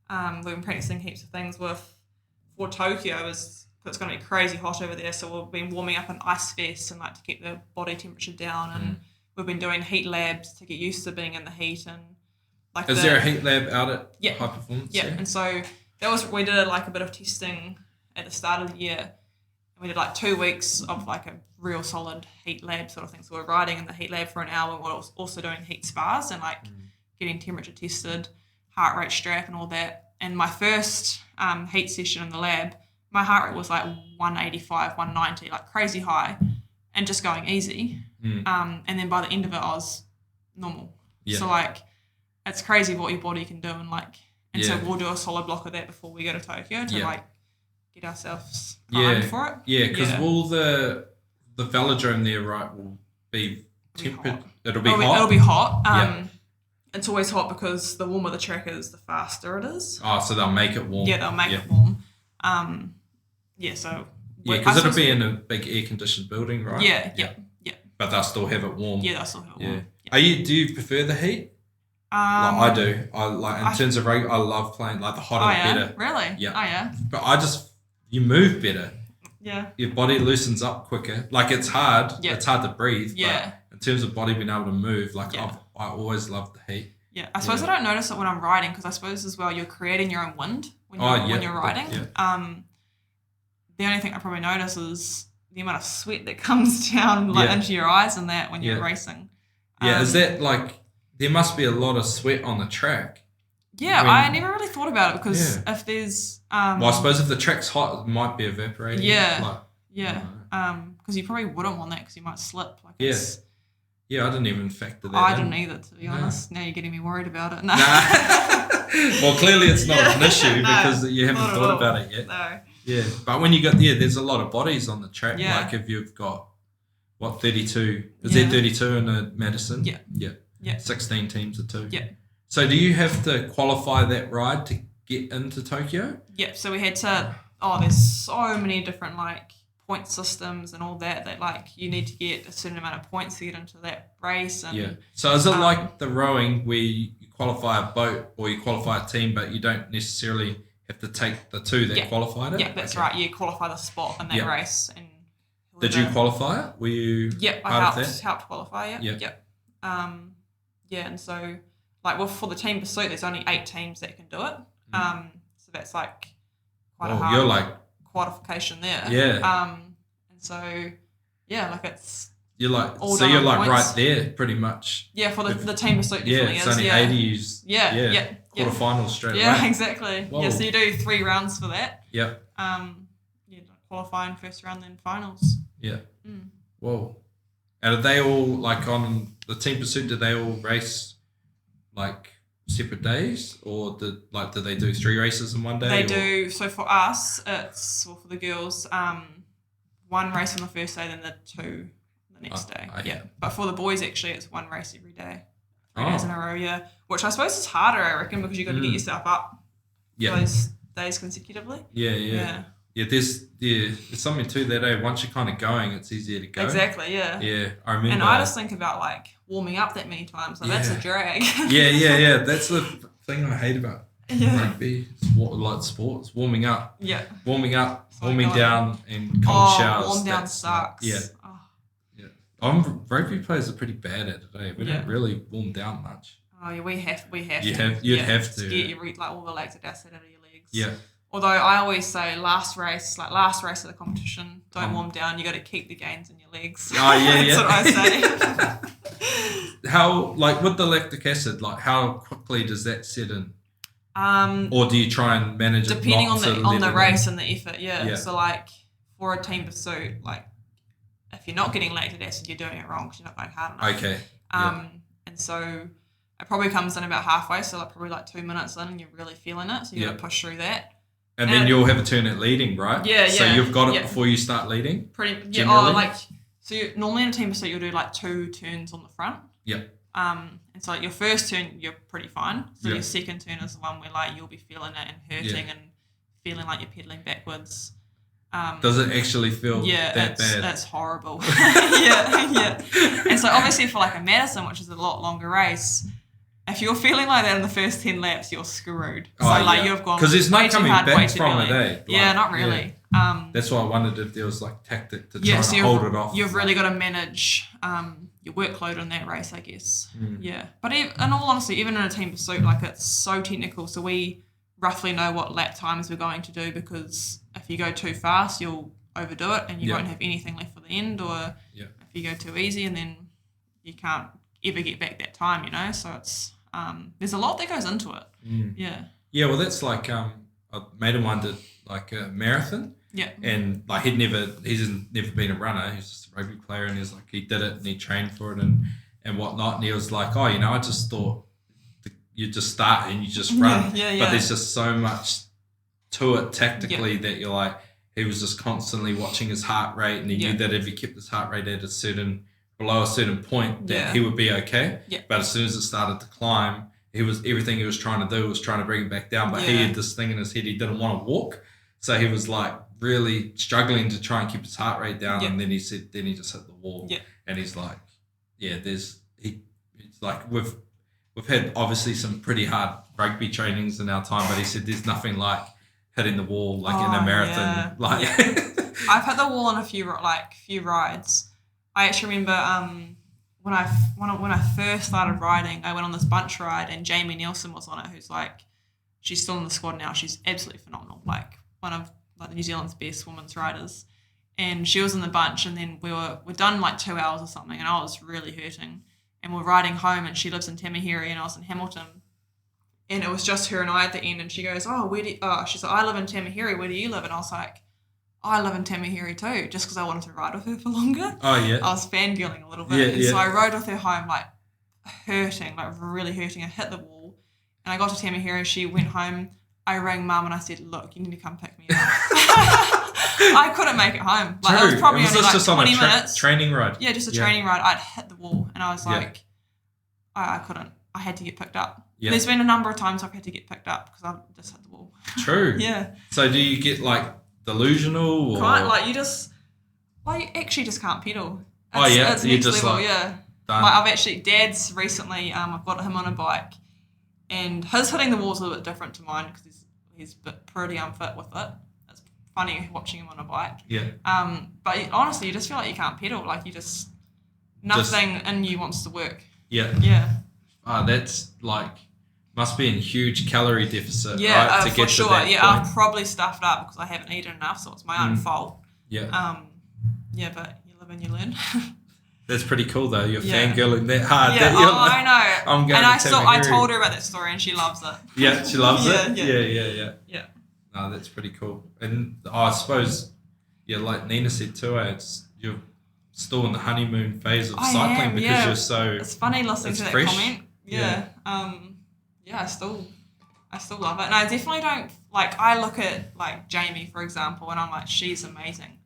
we've been practicing heaps of things for Tokyo it's going to be crazy hot over there. So we've been warming up an ice vest and like to keep the body temperature down, and we've been doing heat labs to get used to being in the heat. And like, is there a heat lab out at High Performance? Yeah. And so we did like a bit of testing at the start of the year, And we did like 2 weeks of like a real solid heat lab sort of thing. So we're riding in the heat lab for an hour. We're also doing heat spas and like getting temperature tested, heart rate strap and all that. And my first heat session in the lab, my heart rate was like 185, 190, like crazy high and just going easy. And then by the end of it, I was normal. Yeah. So like it's crazy what your body can do and so we'll do a solid block of that before we go to Tokyo to like get ourselves primed for it. Yeah, because will the velodrome there, right, will be tempered. It'll be hot. It'll be hot. It's always hot because the warmer the track is, the faster it is. Oh, so they'll make it warm. Yeah, they'll make it warm. So because it'll be in a big air-conditioned building, right? Yeah. But they'll still have it warm. Yeah, they'll still have it warm. Do you prefer the heat? I do. I like in terms of rugby. I love playing like the hotter the better. Really? Yeah. Oh yeah. But you move better. Yeah. Your body loosens up quicker. Like it's hard. Yeah. It's hard to breathe. Yeah. But in terms of body being able to move, like I always loved the heat. Yeah. I suppose I don't notice it when I'm riding because I suppose as well you're creating your own wind when you're riding. The only thing I probably notice is the amount of sweat that comes down into your eyes and that when you're racing. Is that like there must be a lot of sweat on the track? Yeah, I never really thought about it because if there's well, I suppose if the track's hot, it might be evaporating. Yeah. Because you probably wouldn't want that because you might slip. Like I didn't even factor that. I didn't either, to be honest. Now you're getting me worried about it. No. Well, clearly it's not an issue because you haven't thought about it yet. No. Yeah, but when you got there's a lot of bodies on the track. Yeah. Like if you've got 32? Is there 32 in a Madison? Yeah. 16 teams of 2. Yeah. So do you have to qualify that ride to get into Tokyo? Yep. So we had to. There's so many different like point systems and all that like you need to get a certain amount of points to get into that race. And, So is it like the rowing where you qualify a boat or you qualify a team, but you don't necessarily have to take the 2 that qualified it? Yeah, that's right. You qualify the spot in that race. And did you qualify it? Were you? Yep, I helped qualify it. Yep. And so like for the team pursuit, there's only 8 teams that can do it. So that's like quite a hard. You're like qualification there. Yeah. And so like it's. You're like you're like points. Right there, pretty much. Yeah, for the team pursuit definitely it's only 80s. Yeah. Quarterfinals straight away. Yeah, exactly. Whoa. Yeah, so you do 3 rounds for that. Yep. Qualifying first round, then finals. Yeah. Whoa. And are they all like on the team pursuit? Do they all race like separate days, or do they do 3 races in one day? They do. So for us, it's for the girls, 1 race on the first day, then the 2 the next day. But for the boys, actually, it's 1 race every day. 3 days in a row, which I suppose is harder, I reckon, because you've got to get yourself up those days consecutively. Yeah, there's something to that. Once you're kind of going, it's easier to go. Exactly, yeah. Yeah, I remember. And I just think about like warming up that many times. Like that's a drag. Yeah. That's the thing I hate about rugby. Like sports, warming up. Yeah. Warming up, warming down, and cold showers. Warm down sucks. Yeah. Rugby players are pretty bad at it. We don't really warm down much. Oh yeah, we have You'd have to. Get your like all the lactic acid out of your legs. Yeah. Although I always say last race of the competition, don't warm down. You got to keep the gains in your legs. Oh yeah, That's what I say. How with the lactic acid, how quickly does that set in? Or do you try and manage it? Depending on the race and the effort. Yeah. So for a team pursuit, if you're not getting lactic acid, you're doing it wrong because you're not going hard enough. Okay. And so it probably comes in about halfway, so probably 2 minutes in, and you're really feeling it, so you got to push through that. And then you'll have a turn at leading, right? Yeah. So you've got it before you start leading? Generally? Normally in a team pursuit, you'll do 2 turns on the front. Yep. And so your first turn, you're pretty fine. So your second turn is the one where you'll be feeling it and hurting and feeling like you're pedaling backwards. Does it actually feel that bad? That's horrible. yeah. And so obviously for a Madison, which is a lot longer race, if you're feeling like that in the first 10 laps, you're screwed. You've gone because there's no way coming too hard, back from it, eh? Not really. That's why I wondered if there was tactic to try to hold it off. You've really got to manage your workload in that race, I guess. Yeah. But in all honesty, even in a team pursuit, it's so technical. So we roughly know what lap times we're going to do because if you go too fast, you'll overdo it and you won't have anything left for the end, or Yeah. if you go too easy and then you can't ever get back that time, you know. So it's there's a lot that goes into it. Yeah. Yeah, well, that's like a mate of mine did like a marathon. Yeah. And like he's never been a runner. He's just a rugby player, and he's like he did it and he trained for it and whatnot. And he was like, oh, you know, I just thought you just start and you just run. Yeah. But there's just so much to it tactically that you're like, he was just constantly watching his heart rate, and he knew that if he kept his heart rate at below a certain point, that he would be okay. Yeah. But as soon as it started to climb, everything he was trying to do was trying to bring it back down. But he had this thing in his head, he didn't want to walk. So he was like really struggling to try and keep his heart rate down. And then he just hit the wall. Yeah. And he's like, it's like we've had obviously some pretty hard rugby trainings in our time, but he said there's nothing like hitting the wall like in a marathon. I've hit the wall on a few rides. I actually remember when I first started riding, I went on this bunch ride and Jamie Nielsen was on it, who's like, she's still in the squad now. She's absolutely phenomenal, like one of like New Zealand's best women's riders. And she was in the bunch, and then we're done like 2 hours or something, and I was really hurting. And we're riding home, and she lives in Tamahiri, and I was in Hamilton. And it was just her and I at the end, and she goes, she's like, I live in Tamahiri, where do you live? And I was like, I live in Tamahiri too, just because I wanted to ride with her for longer. Oh, yeah. I was fangirling a little bit. So I rode with her home, like hurting, like really hurting. I hit the wall, and I got to Tamahiri, she went home. I rang Mum and I said, look, you need to come pick me up. I couldn't make it home. Like, it was probably only like 20 minutes. Training ride? Yeah, just a training ride. I'd hit the wall, and I was like, I couldn't. I had to get picked up. Yeah. There's been a number of times I've had to get picked up because I've just hit the wall. True. Yeah. So do you get like delusional? Or? Like you actually just can't pedal. It's you next just level, like, yeah. done. Like I've actually, Dad's recently, I've got him on a bike, and his hitting the wall's a little bit different to mine because he's pretty unfit with it. It's funny watching him on a bike. Yeah. But honestly, you just feel like you can't pedal. Like you just, nothing in you wants to work. Yeah. Yeah. That's like, must be in huge calorie deficit, yeah, right? To get sure. to that point. I've probably stuffed up because I haven't eaten enough, so it's my own fault. Yeah. Yeah, but you live and you learn. That's pretty cool though. You're fangirling that hard. Yeah, I know. I'm going I told her about that story and she loves it. Yeah, she loves it? Yeah. No, that's pretty cool. And I suppose, like Nina said too, you're still in the honeymoon phase of cycling because you're so... It's funny listening to that fresh. comment. Yeah. I still love it. And I definitely don't... Like, I look at, like, Jamie, for example, and I'm like, she's amazing.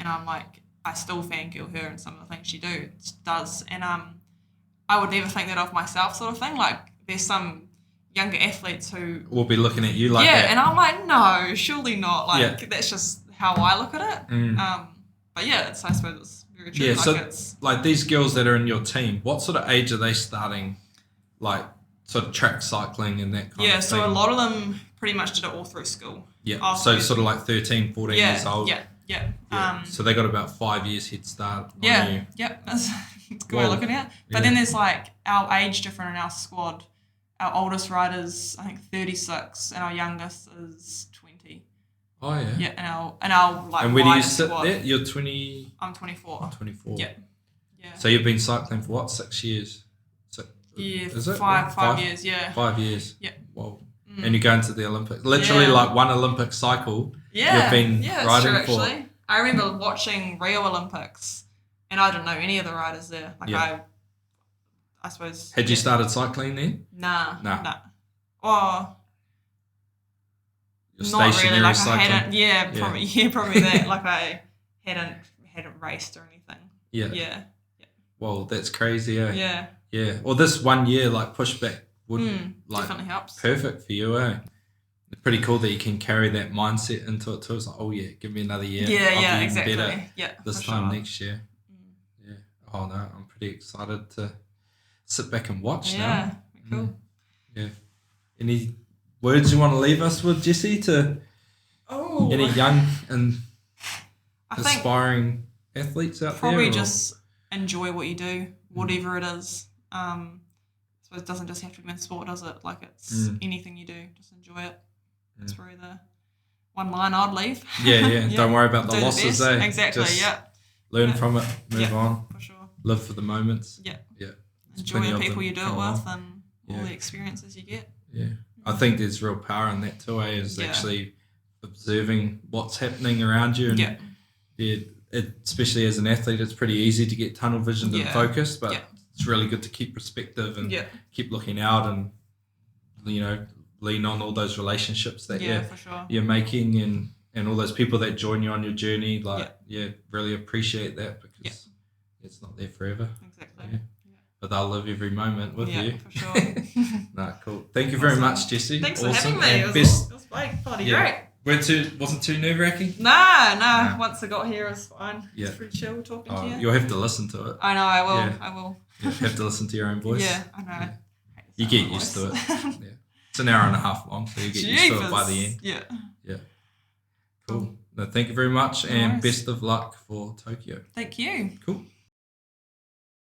And I'm like... I still fangirl her and some of the things she does. And I would never think that of myself sort of thing. Like, there's some younger athletes who... will be looking at you like that. Yeah, and I'm like, no, surely not. Like, that's just how I look at it. But yeah, I suppose it's very true. Yeah, like these girls that are in your team, what sort of age are they starting, like, sort of track cycling and that kind of thing? Yeah, so a lot of them pretty much did it all through school. Yeah, so sort of like 13, 14 years old. Yeah. So they got about 5 years head start on you. Yeah, that's a good way of looking at it. But then there's like our age different in our squad. Our oldest rider's, I think, 36, and our youngest is 20. Oh, yeah. Yeah, and our like and where do you wider sit squad, there? You're 20... I'm 24. 24. Yeah. So you've been cycling for what, 6 years? Is it? Five years, yeah. 5 years. Yeah. Whoa. And you're going to the Olympics. Literally like one Olympic cycle you've been riding true, for. Actually. I remember watching Rio Olympics and I didn't know any of the riders there. Like I suppose. Had you started cycling then? Nah. Or Not really. Like cycling? I hadn't. Probably that. Like I hadn't raced or anything. Yeah. Well, that's crazy. Yeah. Well, this 1 year like pushback would like definitely helps. Perfect for you, It's pretty cool that you can carry that mindset into it too. It's like, oh yeah, give me another year. Yeah, exactly. Better this time sure. next year. Yeah. Oh no, I'm pretty excited to sit back and watch now. Yeah, cool. Yeah. Any words you want to leave us with, Jessie, to any young and aspiring athletes out there? Probably just enjoy what you do, whatever it is. So it doesn't just have to be in sport, does it? Like it's anything you do, just enjoy it. It's probably one line, I'd leave. Yeah. Don't worry about Do the losses, best. eh? Exactly, Just yeah. learn from it, move on, For sure. live for the moments. Yeah. There's Enjoy plenty the of people them you do it come with along. and all the experiences you get. Yeah. I think there's real power in that too, is Yeah. actually observing what's happening around you. And especially as an athlete, it's pretty easy to get tunnel visioned and focused, but it's really good to keep perspective and keep looking out and, lean on all those relationships that for sure. you're making and all those people that join you on your journey. Really appreciate that because it's not there forever. Exactly. Yeah. But they'll live every moment with you. Yeah, for sure. Nah, cool. Thank you very much, Jessie. Thanks for awesome. having me. And It was bloody great. Wasn't too nerve-wracking? Nah. Once I got here, it was fine. Yeah. It's pretty chill talking to you. You'll have to listen to it. I know, I will. Yeah. I will. You have to listen to your own voice. Yeah, I know. You get used to it. Yeah. It's an hour and a half long, so you get used to it by the end. Yeah. Cool. No, thank you very much, and best of luck for Tokyo. Thank you. Cool.